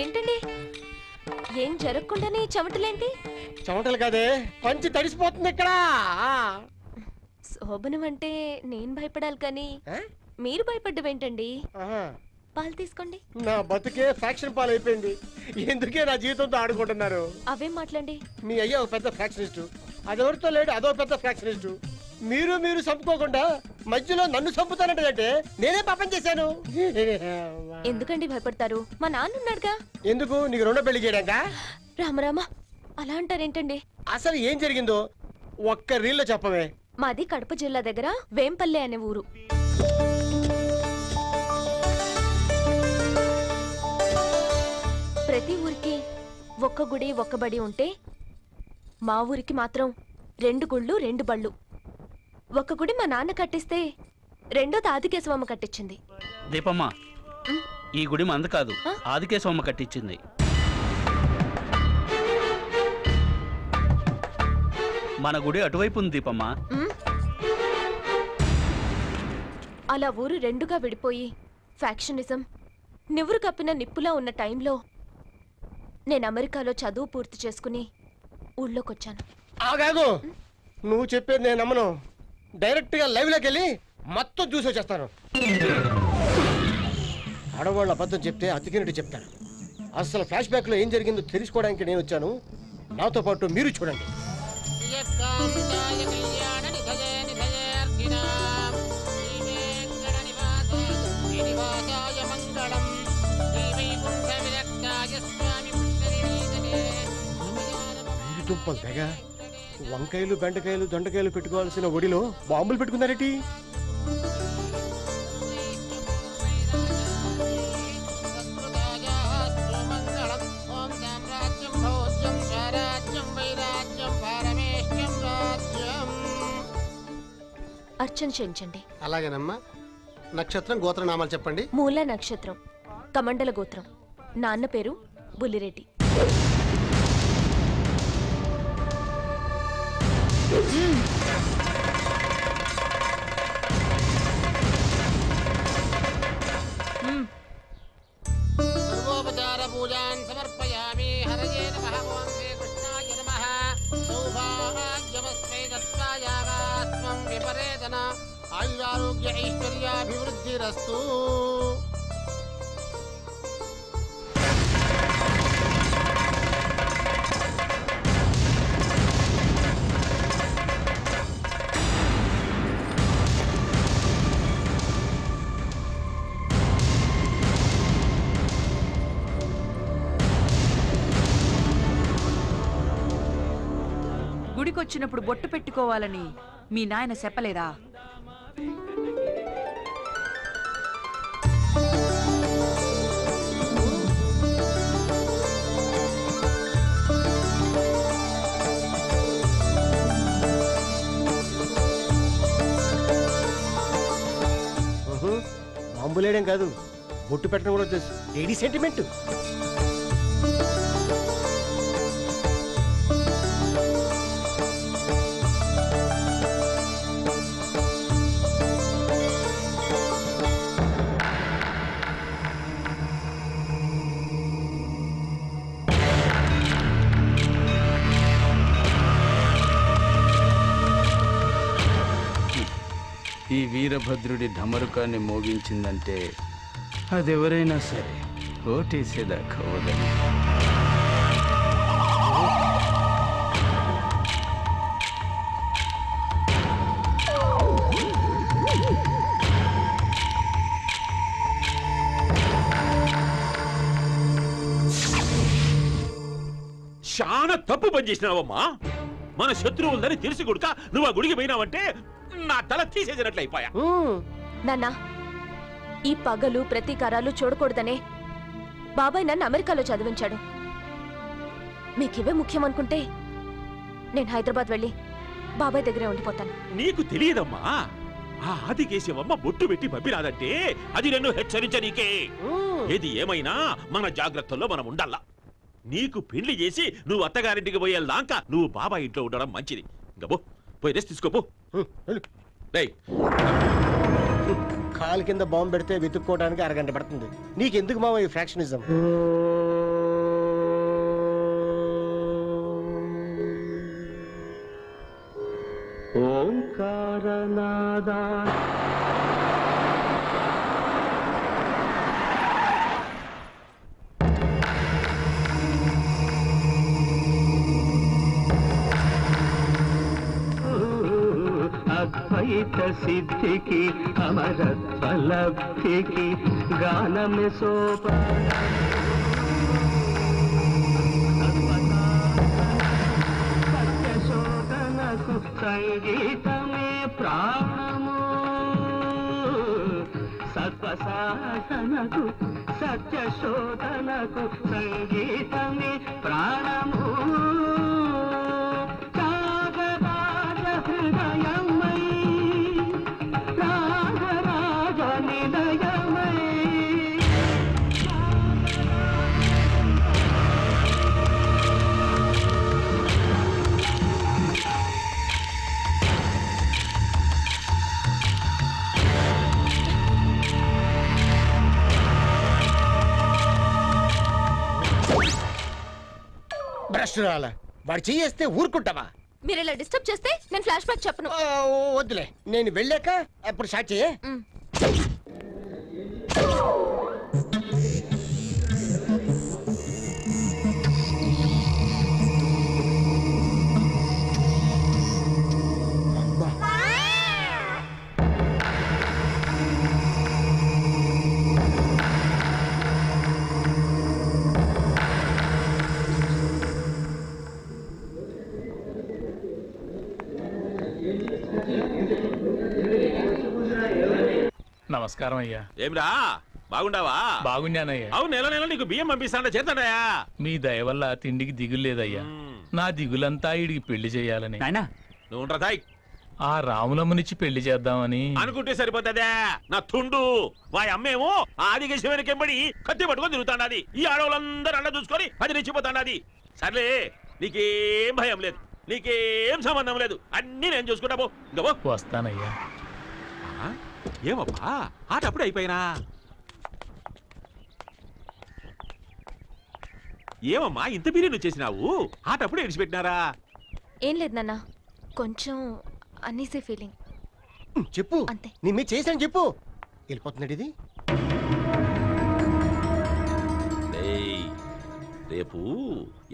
ఏంటండి, ఏం జరగకుండానే చెమటలేంటి? చెమటలు కాదే, పంచి తడిసిపోతుంది ఇక్కడ. శోభనం అంటే నేను భయపడాలి కానీ మీరు భయపడ్డవేంటండి? పాలు తీసుకోండి. నా బతుకే ఫ్యాక్షన్ పాలు అయిపోయింది. ఎందుకే నా జీవితంతో ఆడుకుంటున్నారు? అవేం మాట్లాడండి. మీ అయ్యా ఒక పెద్ద ఫ్యాక్షనిస్టు, అదెవరితో లేడు అదో పెద్ద ఫ్యాక్షనిస్టు. మీరు చంపుకోకుండా మధ్యలో నన్ను చంపుతానంటే నేనే పాపం చేశాను. ఎందుకండి భయపడతారు? మా నాన్న ఉన్నాడుగా. ఎందుకు? నీకు రెండో పెళ్లి చేయడానికా? రామరామ అలా అంటారేంటండి? అసలు ఏం జరిగిందో ఒక్క రీల్లో చెప్పవే. మాది కడప జిల్లా దగ్గర వేంపల్లె అనే ఊరు. ఒక్క గుడి ఒక్క బడి ఉంటే మా ఊరికి మాత్రం 2 గుళ్ళు 2 బళ్ళు. ఒక గుడి మా నాన్న కట్టిస్తే రెండోది ఆదికేశవమ్మ కట్టించింది. దీపమ్మ, ఈ గుడి మంద కాదు, ఆదికేశవమ్మ కట్టించింది. మన గుడి అటువైపు ఉంది దీపమ్మ. అలా ఊరు 2గా విడిపోయి ఫ్యాక్షనిజం నివురు కప్పిన నిప్పులా ఉన్న టైంలో నేను అమెరికాలో చదువు పూర్తి చేసుకుని ఊళ్ళోకొచ్చాను. ఆగాగు, నువ్వు చెప్పేది నేను నమ్మను. డైరెక్ట్ గా లైవ్ లోకి వెళ్ళి మొత్తం చూసి వచ్చేస్తాను. ఆడవాళ్ళ అబద్ధం చెప్తే అతికినట్టు చెప్తాను. అసలు ఫ్లాష్ బ్యాక్ లో ఏం జరిగిందో తెలుసుకోవడానికి నేను వచ్చాను. నాతో పాటు మీరు చూడండి. దుంపలు తెగ వంకాయలు బెండకాయలు దొండకాయలు పెట్టుకోవాల్సిన ఒడిలో బాంబులు పెట్టుకున్నారేటి? అర్చన చేయించండి. అలాగేనమ్మా. నక్షత్రం గోత్రనామాలు చెప్పండి. మూల నక్షత్రం, కమండల గోత్రం, నాన్న పేరు బుల్లిరెడ్డి. సర్వోపచార పూజాన్ సమర్పయామి. హరయే నమః. ఓం శ్రీ కృష్ణాయ నమః. సౌభాగ్యమస్మై దత్తాయాగాస్త్వం విపరేతన ఆయురారోగ్య ఐశ్వర్యాభివృద్ధిరస్తు. గుడికొచ్చినప్పుడు బొట్టు పెట్టుకోవాలని మీ నాయన చెప్పలేదా? బాంబులేయడం కాదు, బొట్టు పెట్టడం కూడా తెలుసు. Lady sentiment. ఈ వీరభద్రుడి ఢమరుకాన్ని మోగించిందంటే అదెవరైనా సరే ఓటేసేదాకా వదని. చాలా తప్పు పని చేసినావమ్మా. మన శత్రువుందని తెలిసి కొడుక నువ్వు ఆ గుడికి పోయినావంటే నా తల తీసేసినట్లయిపోయా. నాన్న, ఈ పగలు ప్రతీకారాలు చూడకూడదనే బాబాయ్ నన్ను అమెరికాలో చదివించాడు. మీకివే ముఖ్యం అనుకుంటే నేను హైదరాబాద్ వెళ్ళి బాబాయ్ దగ్గరే ఉండిపోతాను. నీకు తెలియదమ్మా, ఆ ఆదికేశవమ్మ బొట్టు పెట్టి పంపినాదంటే అది నన్ను హెచ్చరించనీకే. ఏది ఏమైనా మన జాగ్రత్తల్లో మనం ఉండాలా. నీకు పెళ్లి చేసి నువ్వు అత్తగారింటికి పోయేదాకా నువ్వు బాబాయ్ ఇంట్లో ఉండడం మంచిది. ఇంకా పోయి రెస్ట్ తీసుకోపో. కాలు కింద బాంబు పెడితే వెతుక్కోవడానికి అరగంట పడుతుంది. నీకెందుకు మామ ఈ ఫ్రాక్షనిజం? ఓంకారనాదా అద్వైత సిద్ధికి అమరత్వ లబ్ధికి గానమే సోపాన సత్యశోధనకు సంగీతమే ప్రాణము సత్వసాధనకు సత్య శోధనకు సంగీతమే ప్రాణము త్యాగరాజ హృదయమై రాగరాజ నిలయమై బ్రష్ రాలా వాడు చేయేస్తే ఊరుకుంటావా? మీరు ఇలా డిస్టర్బ్ చేస్తే నేను ఫ్లాష్ బ్యాక్ చెప్పను. వద్దులే, నేను వెళ్ళాక అప్పుడు స్టార్ట్ చేయే. నమస్కారం అయ్యా. ఏమిరా బాగుండావా? బాగున్నానయ్యా. అవును, నెల నెల నీకు బియ్యం పంపిస్తాను చేస్తాడయా. మీ దయ వల్ల తిండికి దిగులు లేదయ్యా. నా దిగులంతా ఈడికి పెళ్లి చేయాలని. నువ్వు ఉంటాయి ఆ రాములమ్మనిచ్చి పెళ్లి చేద్దామని అనుకుంటే సరిపోతుందా? నా తుండు వాయి అమ్మేమో ఆదిగ శివనికెంబడి కత్తి పట్టుకొని తిరుగుతాండాది. ఈ ఆడవాళ్ళందరూ అండ చూసుకొని అది నిచ్చిపోతాండాది. సర్లే, నీకేం భయం లేదు, నీకేం సంబంధం లేదు, అన్ని నేను చూసుకుంటా పో. ఇంకా పో. వస్తానయ్యా. ఏమబ్బా ఆట అప్పుడే అయిపోయినా? ఏమమ్మా ఇంత బిర్యానీ చేసినావు? ఆట అప్పుడే ఇడిచిపెట్టినారా? ఏం లేదు నాన్న, కొంచెం అన్నీసీ ఫీలింగ్. చెప్పు, నీ మీద చేశాను చెప్పు. వెళ్ళిపోతున్నాడు ఇది. రేపు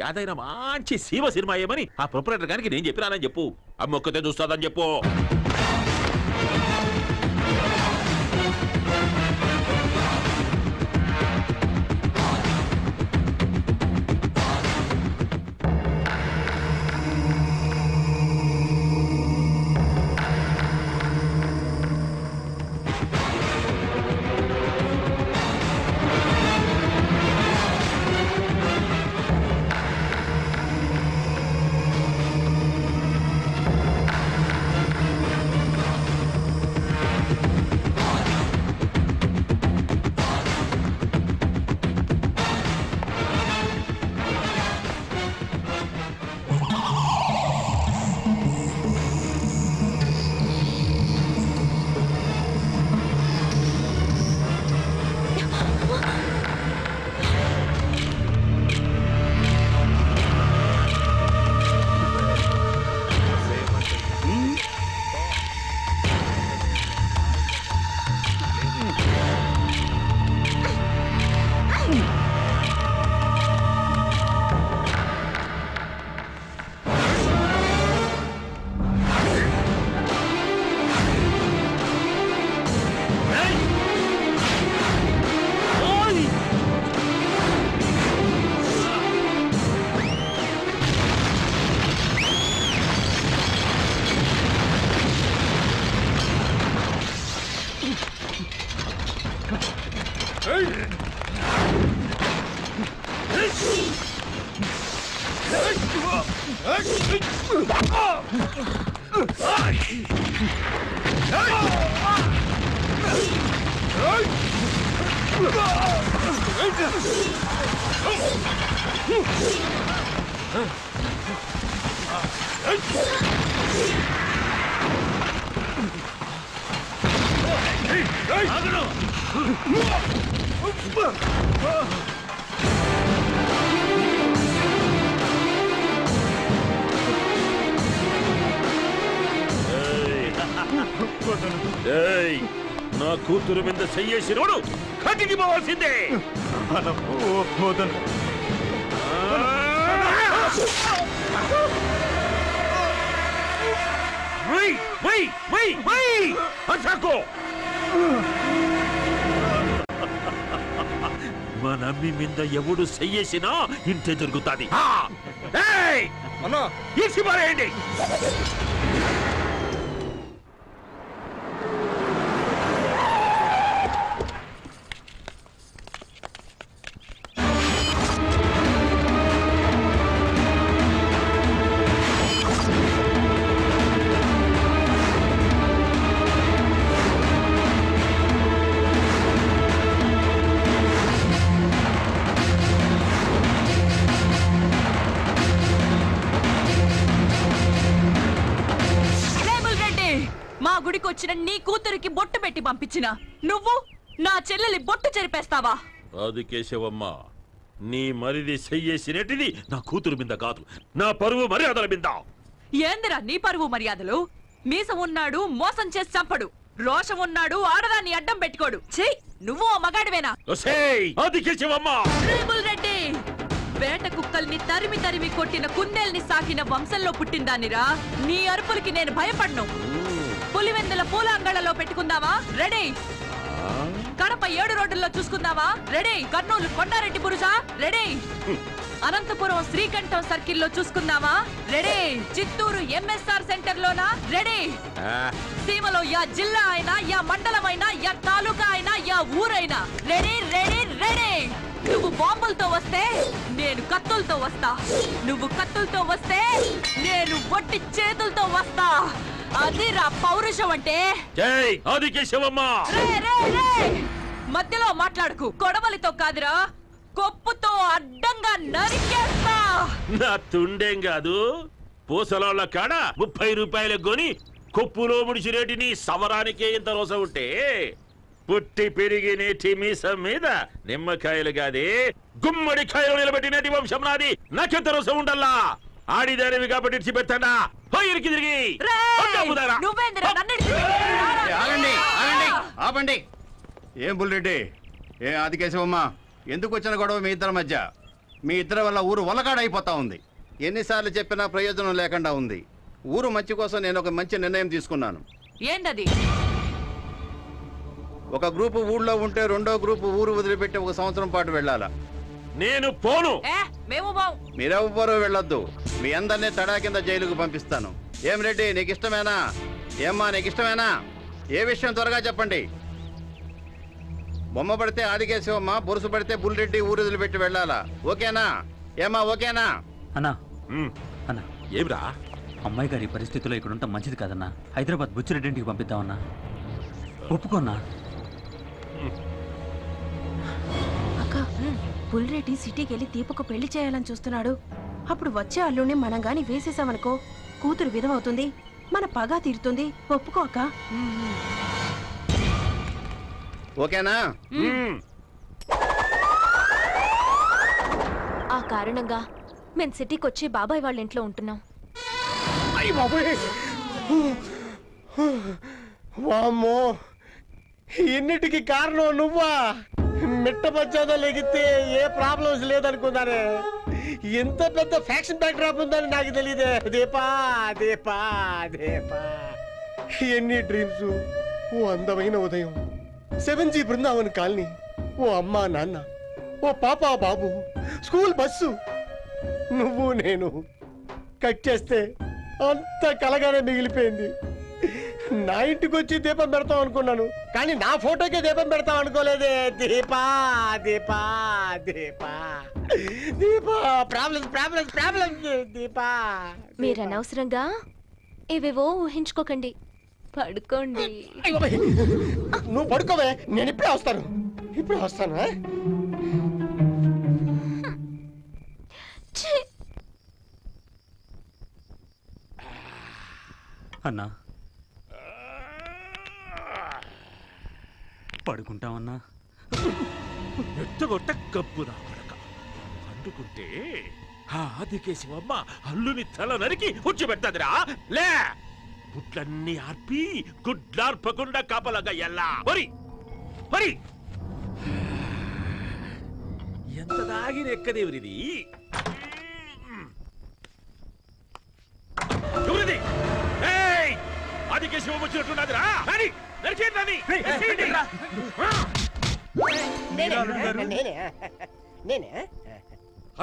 యాదైనా మంచి శివ సినిమా ఏమని ఆ ప్రొపరేటర్ గారికి నేను చెప్పినానని చెప్పు. అమ్మ ఒక్కతే చూస్తుందని చెప్పు. నా కూతురు మీద చెయ్యేసినోడు కటికి పోవాల్సిందే. మన అమ్మి మీద ఎవడు చెయ్యేసినా ఇంతే జరుగుతుంది. ఈసి పారేయండి. గుడికి వచ్చిన నీ కూతురికి బొట్టు పెట్టి పంపించిన నువ్వు నా చెల్లెలి బొట్టు చెరిపేస్తావా? అది కేశవమ్మ, నీ మరిది చెయ్యేసినటిది నా కూతురు మీద కాదు, నా పరువు మర్యాదల మీద. ఏందిరా నీ పరువు మర్యాదలు? మీసం ఉన్నాడు మోసం చేసి చంపడు, రోషం ఉన్నాడు ఆడదాన్ని అడ్డం పెట్టుకోడు. చెయ్, నువ్వు మగాడివేనా? అది కేశవమ్మ. రెడ్డి, వేట కుక్కల్ని తరిమి తరిమి కొట్టిన కుందేల్ని సాకిన వంశంలో పుట్టిందానిరా. నీ అరుపులకి నేను భయపడ్ను. పులివెందుల పూల అంగళ్ళలో పెట్టుకుందావా? రెడీ. కడప 7 రోడ్డుల్లో చూసుకుందావా? రెడీ. కర్నూలు కొండారెడ్డి బురుజా? రెడీ. అనంతపురం శ్రీకంఠం సర్కిల్లో చూసుకుందామా? రెడీ. చిత్తూరు ఎంఎస్ఆర్ సెంటర్ లోనా? రెడీ. సీమలో యా జిల్లా అయినా, యా మండలం అయినా, యా తాలూకా అయినా, యా ఊరైనా రెడీ రెడీ రెడీ. నువ్వు బాంబులతో వస్తే నేను కత్తులతో వస్తా, నువ్వు కత్తులతో వస్తే నేను వట్టి చేతులతో వస్తా. అది రా పౌరుషం అంటే. మధ్యలో మాట్లాడుకు. కొడవలితో కాదురా, కొప్పుతో అడ్డంగా నరికేస్తా. నా తుండేం కాదు, పూసలోళ్ళ కాడ 30 రూపాయలకు కొని కొప్పులో ముడిచిరేటి నీ సవరానికే ఇంత రోస ఉంటే, పుట్టి పెరిగి నేటి మీసం మీద నిమ్మకాయలు కాదే గుమ్మడికాయలు నిలబెట్టినటి వంశం నాది. నాకెంత రోసం ఉండల్లా. ఆడిదానివి కాబట్టి ఇడిచిపెట్టండా. పోయిరికి తిరిగి ఆపండి. ఏం బుల్రెడ్డి, ఏ ఆదికేశవమ్మ, ఎందుకు వచ్చిన గొడవ మీ ఇద్దరి మధ్య? మీ ఇద్దరి వల్ల ఊరు వలకాడైపోతా ఉంది. ఎన్నిసార్లు చెప్పినా ప్రయోజనం లేకుండా ఉంది. ఊరు మంచి కోసం నేను ఒక మంచి నిర్ణయం తీసుకున్నాను. ఏంటది? ఒక గ్రూపు ఊళ్ళో ఉంటే రెండో గ్రూపు ఊరు వదిలిపెట్టి 1 సంవత్సరం పాటు వెళ్ళాలా? నేను పోను. మీరెవ్వరూ వెళ్ళొద్దు. మీ అందరినీ తడా కింద జైలుకు పంపిస్తాను. ఏం రెడ్డి, నీకు ఇష్టమేనా? ఏమ్మా, నీకు ఇష్టమేనా? ఏ విషయం త్వరగా చెప్పండి. బొమ్మ పడితే ఆదికేశవమ్మ, బొరుసు పడితే బుల్రెడ్డి ఊరు వదిలిపెట్టి వెళ్ళాలా? ఓకేనా? ఏమ్మా, ఓకేనా? అన్నా అన్నా, ఏమిరా? అమ్మాయి గారి పరిస్థితుల్లో ఇక్కడ ఉంటాం మంచిది కాదన్నా. హైదరాబాద్ బుచ్చిరెడ్డి ఇంటికి పంపిద్దామన్నా. ఒప్పుకోన్నా? అక్క, బుల్రెడ్డి సిటీకి వెళ్ళి దీపకు పెళ్లి చేయాలని చూస్తున్నాడు. అప్పుడు వచ్చే అల్లుడిని మనం గాని వేసేసామనుకో, కూతురు విధమవుతుంది, మన పగా తీరుతుంది. ఒప్పుకో అక్క. ఓకేనా? ఆ కారణంగా మేము సిటీకి వచ్చి బాబాయ్ వాళ్ళ ఇంట్లో ఉంటున్నాం. వామ్మో, ఇన్నిటికి కారణం నువ్వా? మిట్ట మధ్యాహ్నం లెగితే ఏ ప్రాబ్లమ్స్ లేదనుకున్నానే. ఎంత పెద్ద ఫ్యాక్షన్ బ్యాక్డ్రాప్ ఉందని నాకు తెలియదే. దీపా దీపా దీపా, ఎన్ని డ్రీమ్స్. ఓ అందమైన ఉదయం, 7G బృందావన్ కాలనీ, ఓ అమ్మా నాన్న, ఓ పాపా బాబు, స్కూల్ బస్సు, నువ్వు నేను. కట్ చేస్తే అంత కలగానే మిగిలిపోయింది. నా ఇంటికి వచ్చి దీపం పెడతాం అనుకున్నాను, కానీ నా ఫోటోకే దీపం పెడతాం అనుకోలేదే. Deepa Deepa Deepa Deepa, problems problems problems. Deepa, మీరు అనవసరంగా ఏవేవో ఊహించుకోకండి, పడుకోండి. నువ్వు పడుకోవే, నేను ఇప్పుడే వస్తాను. ఇప్పుడే వస్తాను. అన్నా, పడుకుంటామన్నా. ఎత్తగొట్ట కప్పు నా కొడక. అందుకుంటే ఆ ఆదికేశవమ్మ అల్లుని తల నరికి ఉచ్చి పెడతాదిరా. లే, గుడ్లన్నీ ఆర్పి గుడ్లార్పకుండా కాపలాగా ఎల్లా. మరి మరి ఎంత దాగిన ఎక్కదేవరిది? ఎవరిది? ఆదికేశవమ్మ వచ్చినట్టున్నదిరా. అని నరికేయండి.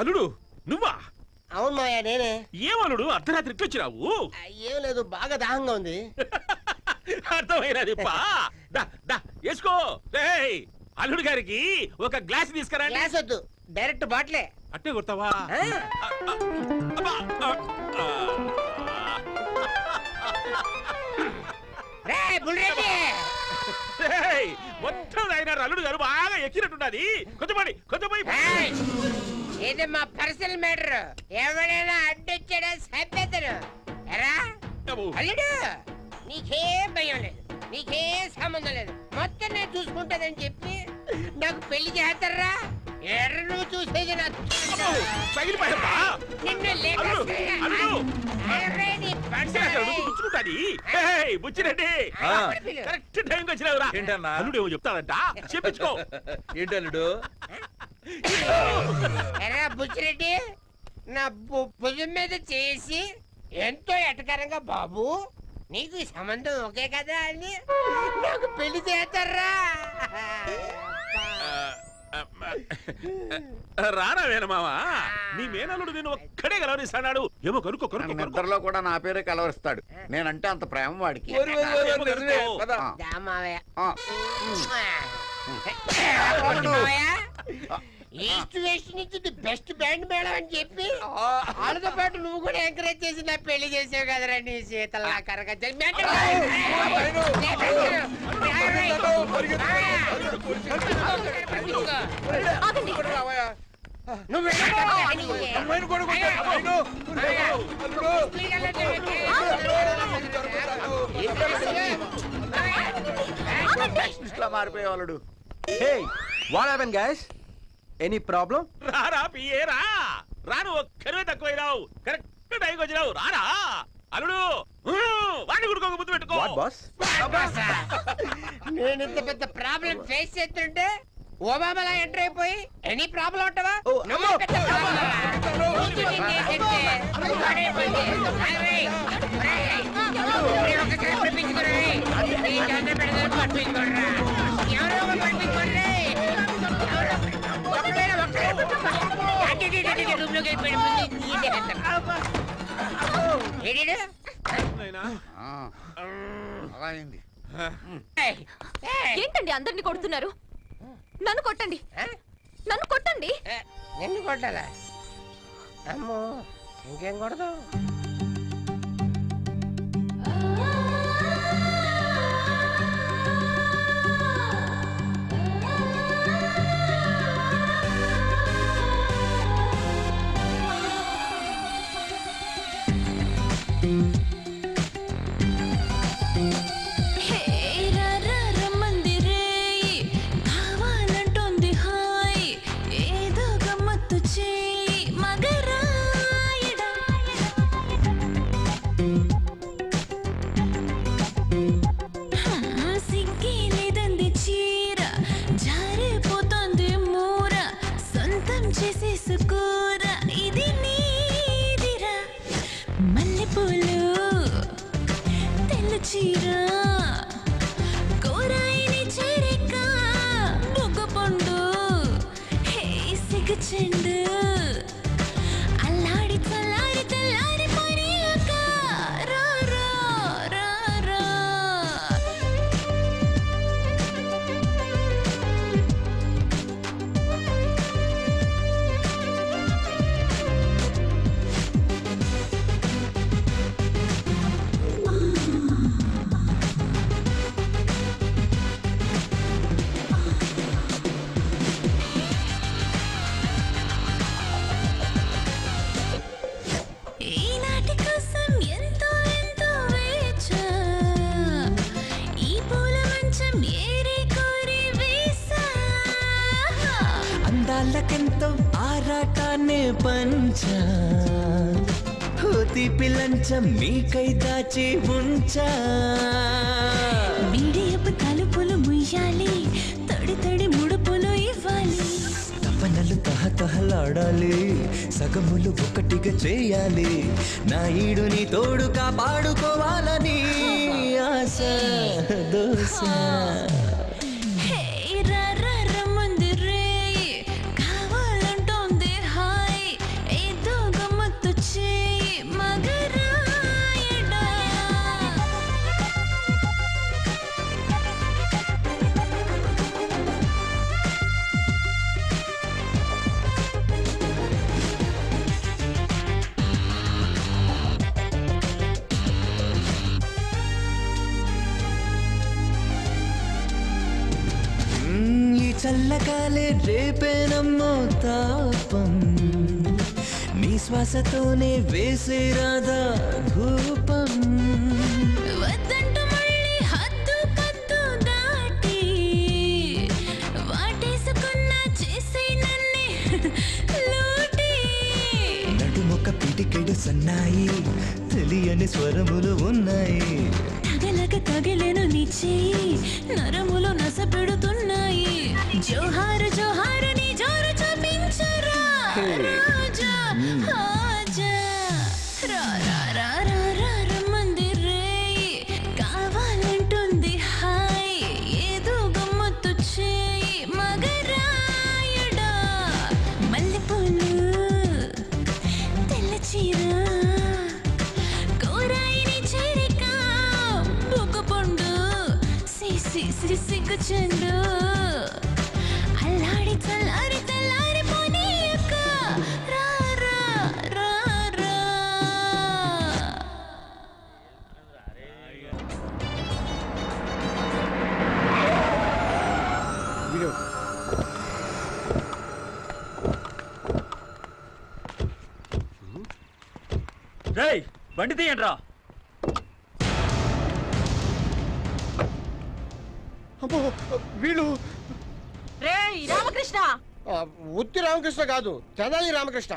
అల్లుడు నువ్వా? అవును మాయా, నేనే. ఏమల్లుడు అర్ధరాత్రి ఇట్లా వచ్చినావు? ఏం లేదు, బాగా దాహంగా ఉంది. అర్థమైనది. వేసుకో. అల్లుడు గారికి ఒక గ్లాస్ తీసుకురా. గ్లాస్ వద్దు, డైరెక్ట్ బాటిలే. అట్టే కొడతావా? మొత్తం ఆయన అల్లుడు గారు బాగా ఎక్కినట్టున్నది. కొంచెం ఇది మా పర్సనల్ మ్యాటర్. ఎవరైనా అడ్డొచ్చాడో సభ్యతను. ఎరా అల్లుడు, నీకేం భయం లేదు, నీకేం సంబంధం లేదు, మొత్తం నేను చూసుకుంటానని చెప్పి నాకు పెళ్లి చేస్తారా? ఎర్ర నువ్వు చూసేది కరెక్ట్ టైంకి వచ్చినావురా. ఏంటన్నా? అల్లుడు ఏమో చెప్తాడంట, చెప్పించుకో. ఏంటల్లుడు? ఎర్రా బుచ్చిరెడ్డి, నా భుజం మీద చేసి ఎంతో ఎటకరంగా బాబు నీకు ఈ సంబంధం ఓకే కదా అని నాకు పెళ్లి చేస్తారా? రారా వేణమావా, నీ మేనల్లుడు నేను ఒక్కడే కలవరిస్తాడు. ఏమో కనుక్కో కనుక్కో. నిద్రలో కూడా నా పేరే కలవరిస్తాడు. నేనంటే అంత ప్రేమ వాడికి. ఈస్ట్ వెస్ట్ నుంచి బెస్ట్ బ్యాండ్ మేడం అని చెప్పి వాళ్ళతో పాటు నువ్వు కూడా ఎంకరేజ్ చేసి నా పెళ్లి చేసావు కదరా నీ శీతల కరగా. మారిపోయేవాళ్ళు. Any problem? రారా పియేరా, రాను ఒక్కరే తక్కువైనావు. కరెక్ట్ టైంకి వచ్చినావు. రారా అల్లుడు, వాడిని గుడుకోక ముద్దు పెట్టుకో. నేను ఇంత పెద్ద ప్రాబ్లం ఫేస్ చేస్తుంటే ఓబామాలా ఎంటర్ అయిపోయి ఎనీ ప్రాబ్లం ఉంటావా? ఏంటండి అందరిని కొడుతున్నారు? నన్ను కొట్టండి, నన్ను కొట్టండి. నిన్ను కొట్టాలా? అమ్మో ఇంకేం కొడదాం? అందాలకెంతో ఆరాటాన్ని పంచా, తీపిలంచం మీకై దాచి ఉంచా. బిడియపు తలుపులు ముయ్యాలి, తడి తడి ముడుపులు ఇవ్వాలి. తపనలు తహతహలాడాలి, సగములు ఒకటిగా చేయాలి. నా ఈడుని తోడు కాపాడుకోవాలని ఆశ దోశ. చల్లగాలే రేపేనమ్మో తాపం, నీ శ్వాసతోనే వేసే రాధా ధూపం. వద్దంటూ తెలియని స్వరములు ఉన్నాయి. తగలక తగిలేను నీ చెయ్యి నరములు నస పెడుతున్నాయి. జోహారు జోహారు నీ జోరు చూపించరా రాజా ఆజా రా రా రా రా రా రమ్మంది రేయి కావాలంటుంది హాయ్ ఏదో గమ్మత్తు చేయి మగరాయడా మల్లెపూలు తెల్ల చీర కోరాయిని చేరిక బుగ్గపండు సిగ్గు చెండు అల్లాడి చల్లారి తెల్లారి పోనీయక రా రా రా రా రేయ్ బండి తీయండి రా. వీళ్ళు రేయ్ రామకృష్ణ ఉత్తి రామకృష్ణ కాదు, తెనాలి రామకృష్ణ.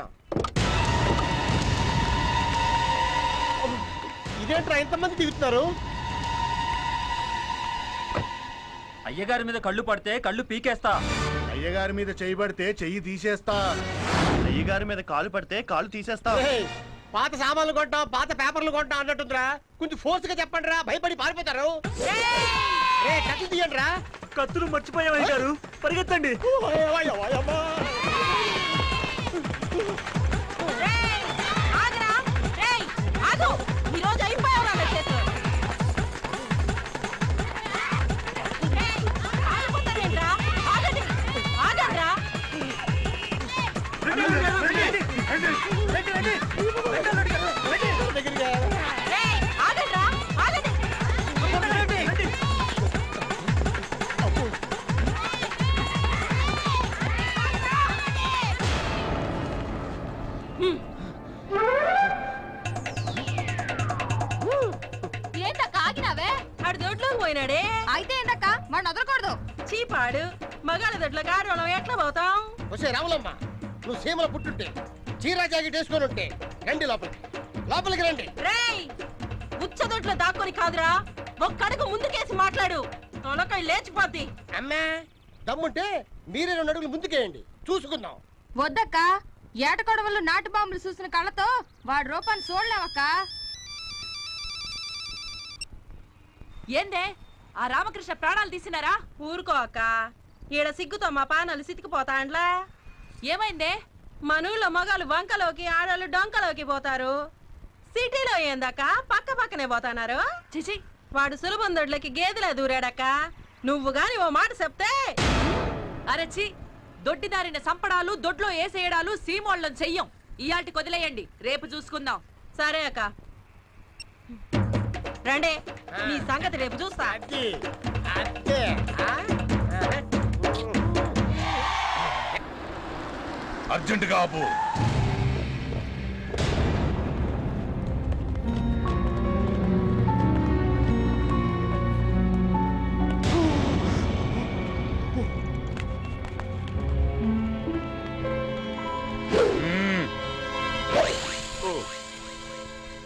ఇదేంట్రా ఇంతమంది దిగుతున్నారు? అయ్యగారి మీద కళ్ళు పడితే కళ్ళు పీకేస్తా. అయ్యగారి మీద చెయ్యి పడితే చెయ్యి తీసేస్తా. అయ్యగారి మీద కాలు పడితే కాలు తీసేస్తా. పాత సామాన్లు కొంటాం, పాత పేపర్లు కొంటాం అన్నట్టుందిరా. కొంచెం ఫోర్స్ గా చెప్పండి రా, భయపడి పారిపోతారు. కత్తులు తీయండి రా. కత్తులు మర్చిపోయాం అయ్యగారు, పరిగెత్తండి. ఈరోజు అయిపోయావు నా చేతులు. ఏంటక్క ఆగినావే? ఆడు దొడ్లోకి పోయినాడే. అయితే ఏంటక్క మన వదలకూడదు. చీపాడు మగాళ్ళ దొడ్లో గాడోళం ఎట్లా పోతాం? వచ్చే రాములమ్మ, నువ్వు సీమల పుట్టుంటే చీరా జాకెట్ వేసుకొని ఉంటే రండి లోపలికి రండి. రేయ్ ఉచ్చ దొడ్లో దాక్కొని కాదురా, ఒక్కడుగు ముందుకేసి మాట్లాడు, తొలకై లేచిపోద్ది. అమ్మా దమ్ముంటే మీరే 2 అడుగులు ముందుకేయండి, చూసుకుందాం. వద్దక్క, ఏటకొడవలు నాటు బాంబులు చూసిన కళ్ళతో వాడి రూపాన్ని చూడలేవక్క. ఏందే ఆ రామకృష్ణ ప్రాణాలు తీసినారా? ఊరుకో అక్క, ఈడ సిగ్గుతో మా పానాలు సితికిపోతా అండ్లా. ఏమైందే? మనూళ్ళో మగాలు వంకలోకి ఆడోళ్ళు డొంకలోకి పోతారు, సిటీలో ఏందక్క పక్క పక్కనే పోతాన్నారు. చిచి, వాడు సులభం దొడ్లకి గేదెలా దూరాడక్క. నువ్వు గాని ఓ మాట చెప్తే అరచి దొడ్డిదారిన సంపడాలు దొడ్లో ఏసేయడాలు సీమోళ్ళం చెయ్యం. ఇయాల్టి కొదిలేయండి, రేపు చూసుకుందాం. సరే అక్క, రండి మీ సంగతి రేపు చూస్తా. అర్జెంటుగా ఆపు.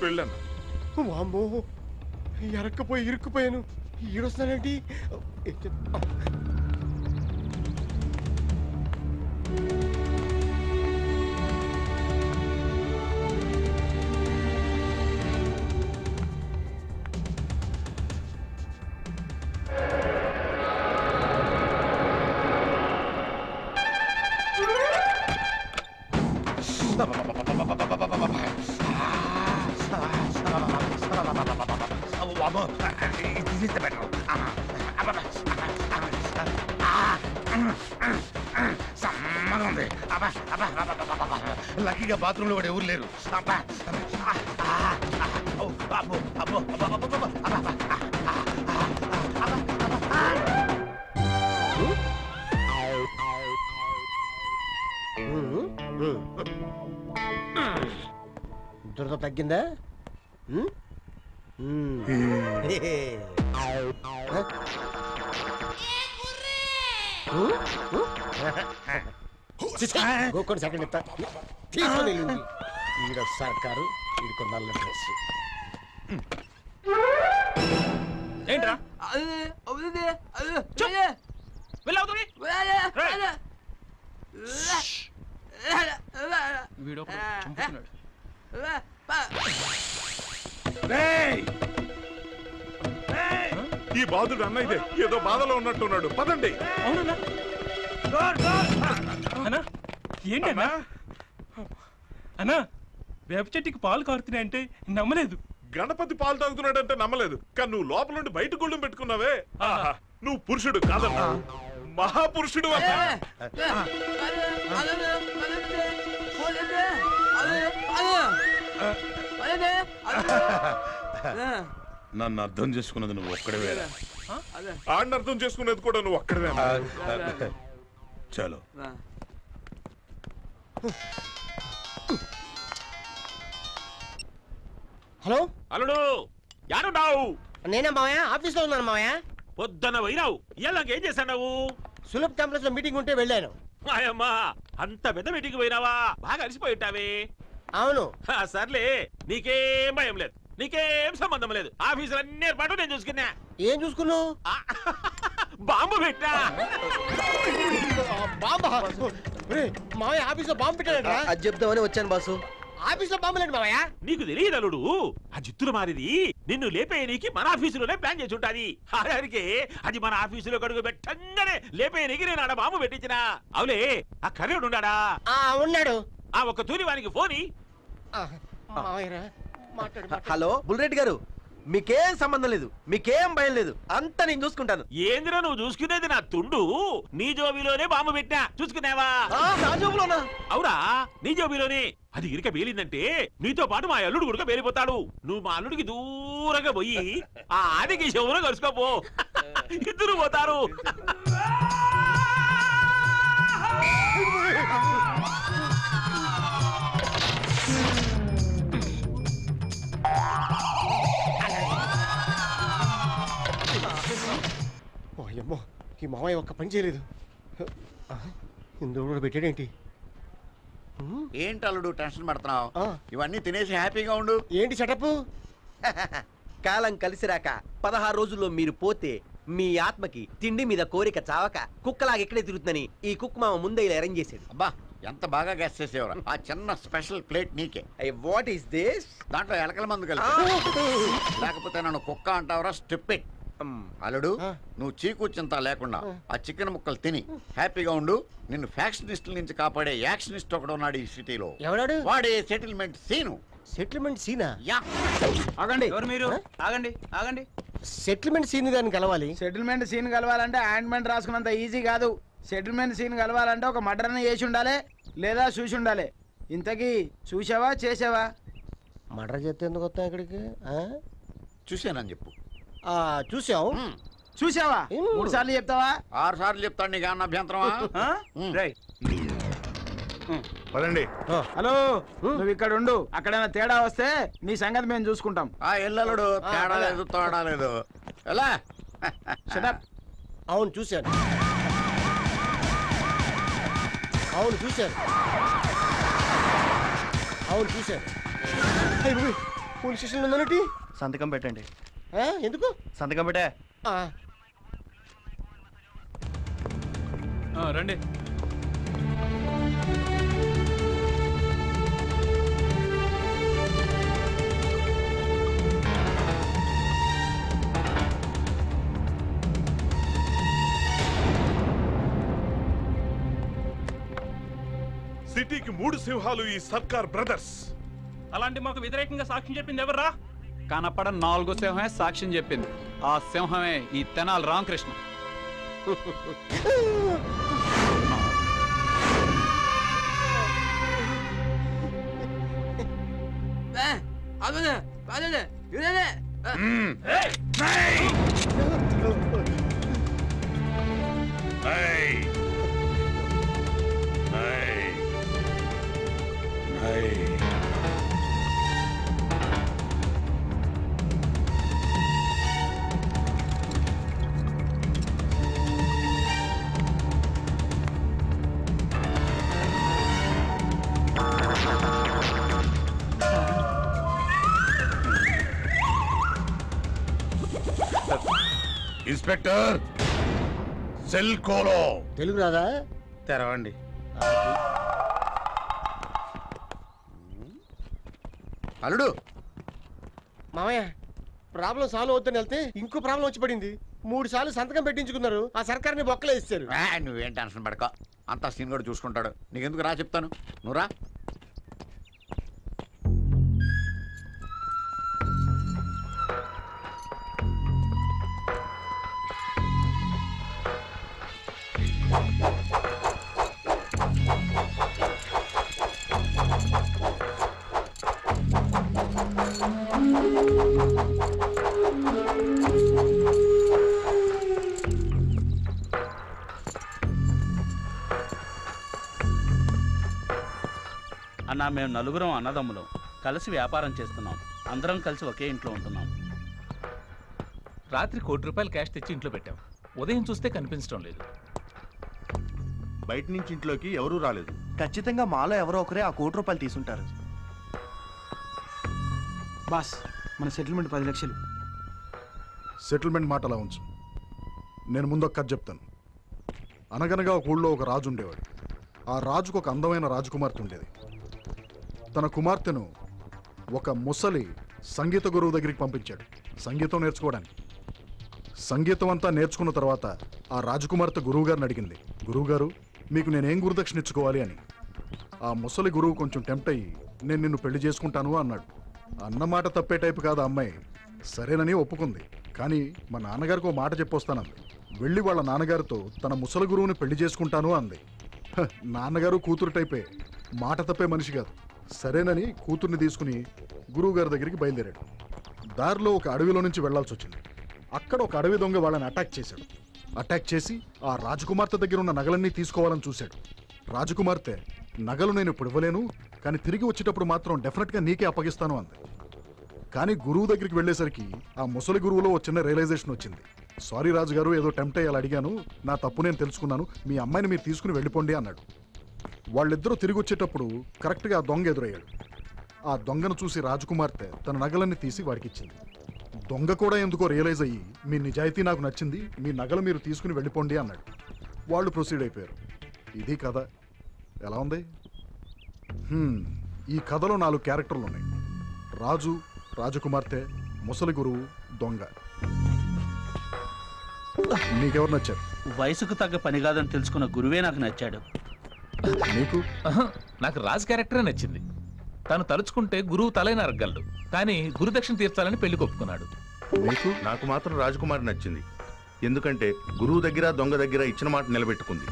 వెళ్ళాను. వామ్మో, ఎరక్కపోయి ఇరుక్కుపోయాను. ఈడొస్తానండి. లక్కీగా బాత్రూంలో కూడా ఎవరు లేరు. దురద తగ్గిందా? గోకొని సెకండ్ ఇస్తా తీసుకొని ఈడ సర్కారు ఈడుకో నల్ల డ్రెస్. ఏంట్రా వీడు చంపుతున్నాడు. ఈ బాధుడు అన్నయ్యదే ఏదో బాధలో ఉన్నట్టున్నాడు. పదండి. అన్నా ఏంటన్నా అన్నా వేప చెట్టుకి పాలు కారుతున్నాయంటే నమ్మలేదు. గణపతి పాలు తాగుతున్నాడంటే నమ్మలేదు. కానీ నువ్వు లోపల నుండి బయట గుళ్ళం పెట్టుకున్నావే. ఆహా, నువ్వు పురుషుడు కాదన్నా, మహాపురుషుడు. నన్ను అర్థం చేసుకున్నది నువ్వు ఒక్కడవే. ఆడిని అర్థం చేసుకునేది కూడా నువ్వు ఒక్కడవే. చలో. హలో అల్లుడు యాడున్నావు? నేనే మావయ్య, ఆఫీస్ లో ఉన్నాను మావయ్య. పొద్దున పోయినావు, ఇలా ఏం చేశావు? సులభ్ క్యాంపస్ లో మీటింగ్ ఉంటే వెళ్ళాను. మాయమ్మా, అంత పెద్ద మీటింగ్ పోయినావా? బాగా అలసిపోయి ఉంటావే. అవును. సర్లే, నీకేం భయం లేదు, నీకేం సంబంధం లేదు. ఆఫీసులు అన్ని ఏర్పాటు నేను చూసుకున్నా. ఏం చూసుకున్నావు? బాంబు పెట్టా. మావయ్య ఆఫీస్ లో బాంబు పెట్టాడట. అది చెప్దామని వచ్చాను బాసు. ఆఫీస్ లో బాంబు లేదు మావయ్య. నీకు తెలియదు అల్లుడు, ఆ జిత్తులు మారిది నిన్ను లేపేయనీకి మన ఆఫీసులోనే ప్లాన్ చేసి ఉంటాది. అలాగే అది మన ఆఫీసులో గడుగు పెట్టంగానే లేపేయనీకి నేను ఆడ బాంబు పెట్టించిన. అవులే, ఆ కర్రెడు ఉన్నాడా? ఉన్నాడు. ఆ ఒక్క తూరి వానికి ఫోని. హలో బుల్రెడ్డి గారు, మీకేం సంబంధం లేదు, మీకేం భయం లేదు, అంతా నేను చూసుకుంటాను. ఏందిరా నువ్వు చూసుకునేది? నా తుండు నీ జోబిలోనే బాంబు పెట్టినా, చూసుకున్నావా? నా జోబులోనా? అవురా, నీ జోబిలోనే. అది ఇరిక పేలిందంటే నీతో పాటు మా అల్లుడు కూడా పేలిపోతాడు. నువ్వు మా అల్లుడికి దూరంగా పోయి ఆ ఆదికి శవును కలుసుకోపో, ఇద్దరు పోతారు. అమ్మో, ఈ మావయ్య ఒక్క పని చేయలేదు. ఇందులో కూడా పెట్టాడేంటి? ఏంటి అల్లుడు టెన్షన్ పడుతున్నావు? ఇవన్నీ తినేసి హ్యాపీగా ఉండు. ఏంటి సెటప్? కాలం కలిసిరాక 16 రోజుల్లో మీరు పోతే మీ ఆత్మకి తిండి మీద కోరిక చావక కుక్కలాగా ఎక్కడే తిరుగుతుందని ఈ కుక్క మామ ముందే ఇలా అరేంజ్ చేసాడు. అబ్బా, ఎంత బాగా గెస్ చేసేవరా. ఆ చిన్న స్పెషల్ ప్లేట్ నీకే. What is this? దాంట్లో ఎలకల మందు కలిపి, లేకపోతే నన్ను కుక్క అంటావరా? Step it. అల్లుడు, నువ్వు చీకు చింత లేకుండా ఆ చికెన్ ముక్కలు తిని హ్యాపీగా ఉండు. నిన్ను ఫ్యాక్షనిస్టుల నుంచి కాపాడే యాక్షనిస్ట్ ఒకడు ఉన్నాడు ఈ సిటీలో. ఎవడాడు? వాడే సెటిల్మెంట్ సీను. సెటిల్మెంట్ సీనా? ఆగండి. ఎవరు మీరు? ఆగండి, ఆగండి. సెటిల్మెంట్ సీన్ గాని కలవాలి. సెటిల్మెంట్ సీన్ కలవాలంటే ఆయింట్మెంట్ రాసుకున్నంత ఈజీ కాదు. సెటిల్మెంట్ సీన్ కలవాలంటే ఒక మర్డర్ని చేసి ఉండాలి, లేదా చూసి ఉండాలి. ఇంతకీ చూసావా, చేసావా? మర్డర్ చేస్తే ఎందుకు వస్తాం ఇక్కడికి? చూసానని చెప్పు. చూసావు. చూసావా? 3 సార్లు చెప్తావా? 6 సార్లు చెప్తాను. నీకు అన్న అభ్యంతరమా? పదండి. హలో, నువ్వు ఇక్కడ ఉండు. అక్కడైనా తేడా వస్తే నీ సంగతి మేము చూసుకుంటాం. ఎల్లలుడు తేడా లేదు, తోడా లేదు. ఎలా? అవును చూశాను. అవును చూశాను. అవును చూశాను. పోలీస్ స్టేషన్లో ఉందన్నట్టు. సంతకం పెట్టండి. ఎందుకు? సంతకం పెట్టే. రండి. సిటీకి 3 సింహాలు ఈ సర్కార్ బ్రదర్స్. అలాంటి మాకు వ్యతిరేకంగా సాక్ష్యం చెప్పింది ఎవర్రా? కనపడ 4వ సింహమే సాక్ష్యం చెప్పింది. ఆ సింహమే ఈ తెనాలి రామకృష్ణ. ఇన్స్పెక్టర్ సెల్ కోలో. తెలుగు రాదా? తెరవండి. అల్లుడు మామయ్య ప్రాబ్లం సాల్వ్ అవుతుందని వెళ్తే ఇంకో ప్రాబ్లం వచ్చి పడింది. 3 సార్లు సంతకం పెట్టించుకున్నారు. ఆ సర్కార్ని బొక్కలో ఇస్తారు. నువ్వేం టెన్షన్ పడకో, అంతా సీన్ కూడా చూసుకుంటాడు. నీకెందుకు రా చెప్తాను, నువ్వు రా. అన్నా, మేము నలుగురం అన్నదమ్ములం కలిసి వ్యాపారం చేస్తున్నాం. అందరం కలిసి ఒకే ఇంట్లో ఉంటున్నాం. రాత్రి ₹1 కోటి క్యాష్ తెచ్చి ఇంట్లో పెట్టాం. ఉదయం చూస్తే కనిపించడం లేదు. బయట నుంచి ఇంట్లోకి ఎవరూ రాలేదు. ఖచ్చితంగా మాలో ఎవరో ఒకరే ఆ ₹1 కోటి తీసుంటారు. బాస్, మన సెటిల్మెంట్ 10 లక్షలు. సెటిల్మెంట్ మాట అలా ఉంచు. నేను ముందొక కథ చెప్తాను. అనగనగా ఒక ఊళ్ళో ఒక రాజు ఉండేవాడు. ఆ రాజుకు ఒక అందమైన రాజకుమార్తె ఉండేది. తన కుమార్తెను ఒక ముసలి సంగీత గురువు దగ్గరికి పంపించాడు సంగీతం నేర్చుకోవడానికి. సంగీతం అంతా నేర్చుకున్న తర్వాత ఆ రాజకుమార్తె గురువుగారిని అడిగింది, గురువుగారు మీకు నేనేం గురుదక్షిణ ఇచ్చుకోవాలి అని. ఆ ముసలి గురువు కొంచెం టెంప్ట్ అయ్యి నేను నిన్ను పెళ్లి చేసుకుంటాను అన్నాడు. అన్నమాట తప్పే టైపు కాదు ఆ అమ్మాయి. సరేనని ఒప్పుకుంది. కానీ మా నాన్నగారికి ఓ మాట చెప్పొస్తానంది. వెళ్ళి వాళ్ళ నాన్నగారితో తన ముసలి గురువుని పెళ్లి చేసుకుంటాను అంది. నాన్నగారు కూతురు టైపే, మాట తప్పే మనిషి కాదు. సరేనని కూతుర్ని తీసుకుని గురువుగారి దగ్గరికి బయలుదేరాడు. దారిలో ఒక అడవిలో నుంచి వెళ్లాల్సి వచ్చింది. అక్కడ ఒక అడవి దొంగ వాళ్ళని అటాక్ చేశాడు. అటాక్ చేసి ఆ రాజకుమార్తె దగ్గర ఉన్న నగలన్నీ తీసుకోవాలని చూశాడు. రాజకుమార్తె, నగలు నేను ఇప్పుడు ఇవ్వలేను, కానీ తిరిగి వచ్చేటప్పుడు మాత్రం డెఫినెట్గా నీకే అప్పగిస్తాను అంది. కానీ గురువు దగ్గరికి వెళ్ళేసరికి ఆ ముసలి గురువులో ఒక చిన్న రియలైజేషన్ వచ్చింది. సారీ రాజుగారు, ఏదో టెంప్ట్ అయ్యాలి అడిగాను, నా తప్పు నేను తెలుసుకున్నాను, మీ అమ్మాయిని మీరు తీసుకుని వెళ్ళిపోండి అన్నాడు. వాళ్ళిద్దరూ తిరిగి వచ్చేటప్పుడు కరెక్ట్గా ఆ దొంగ ఎదురయ్యాడు. ఆ దొంగను చూసి రాజకుమార్తె తన నగలన్నీ తీసి వాడికి ఇచ్చింది. దొంగ కూడా ఎందుకో రియలైజ్ అయ్యి, మీ నిజాయితీ నాకు నచ్చింది, మీ నగలు మీరు తీసుకుని వెళ్ళిపోండి అన్నాడు. వాళ్ళు ప్రొసీడ్ అయిపోయారు. ఇది కథ. ఎలా ఉంది? ఈ కథలో 4 క్యారెక్టర్లు ఉన్నాయి. రాజు, రాజకుమార్తె, ముసలి గురువు, దొంగ. నీకెవరు నచ్చారు? వయసుకు తగ్గ పని కాదని తెలుసుకున్న గురువే నాకు నచ్చాడు. నీకు? నాకు రాజు క్యారెక్టరే నచ్చింది. తను తలుచుకుంటే గురువు తలైన అరగలడు, కానీ గురుదక్షిణ తీర్చాలని పెళ్లి ఒప్పుకున్నాడు. నీకు? నాకు మాత్రం రాజకుమారి నచ్చింది. ఎందుకంటే గురువు దగ్గర దొంగ దగ్గర ఇచ్చిన మాట నిలబెట్టుకుంది.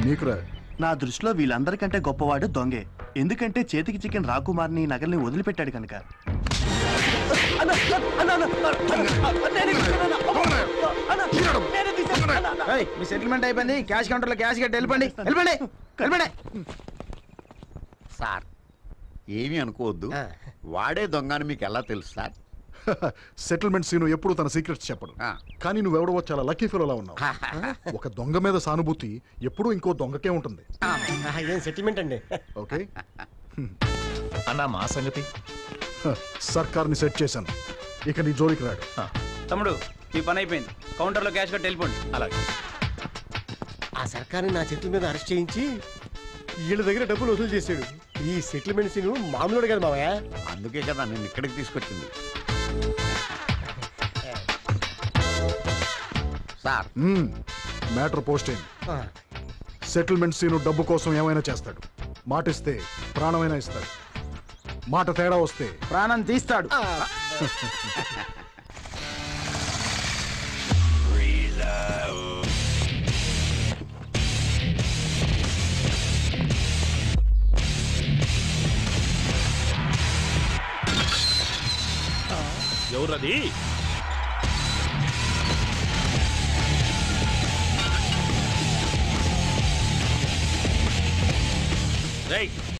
నీకురా? నా దృష్టిలో వీళ్ళందరికంటే గొప్పవాడు దొంగే. ఎందుకంటే చేతికి చికెన్ రాకుమార్ని నగల్ని వదిలిపెట్టాడు కనుక. మీ సెటిల్మెంట్ అయిపోయింది. క్యాష్ కౌంటర్లో క్యాష్ కట్టి వెళ్ళిపోండి, వెళ్ళిపోండి, వెళ్ళిపోండి. సార్ ఏమీ అనుకోవద్దు, వాడే దొంగని మీకు ఎలా తెలుసు సార్? సెటిల్మెంట్ సీను ఎప్పుడు తన సీక్రెట్స్ చెప్పడు. కానీ నువ్వెవడో చాలా లక్కీ ఫెలోలా ఉన్నావు. ఒక దొంగ మీద సానుభూతి ఎప్పుడూ ఇంకో దొంగకే ఉంటుంది. సెటిల్మెంట్ అండి. ఓకే అన్నా, మా సంగతి సర్కార్ని సెట్ చేశాను, ఇక నీ జోలికి రాడు. తమ్ముడు, మీ పని అయిపోయింది. కౌంటర్లో క్యాష్ కట్టి వెళ్ళిపోండి. అలాగే. ఆ సర్కార్ని నా చేతుల మీద అరెస్ట్ చేయించి వీళ్ళ దగ్గర డబ్బులు వసూలు చేశాడు. ఈ సెటిల్మెంట్ సీను మామూలుడు కదా మావయ్య. అందుకే కదా నేను ఇక్కడికి తీసుకొచ్చింది. సార్ మ్యాటర్ పోస్ట్ అయింది. సెటిల్మెంట్ సీను డబ్బు కోసం ఏమైనా చేస్తాడు. మాటిస్తే ప్రాణమైనా ఇస్తాడు. మాట తేడా వస్తే ప్రాణం తీస్తాడు. ఎవరది?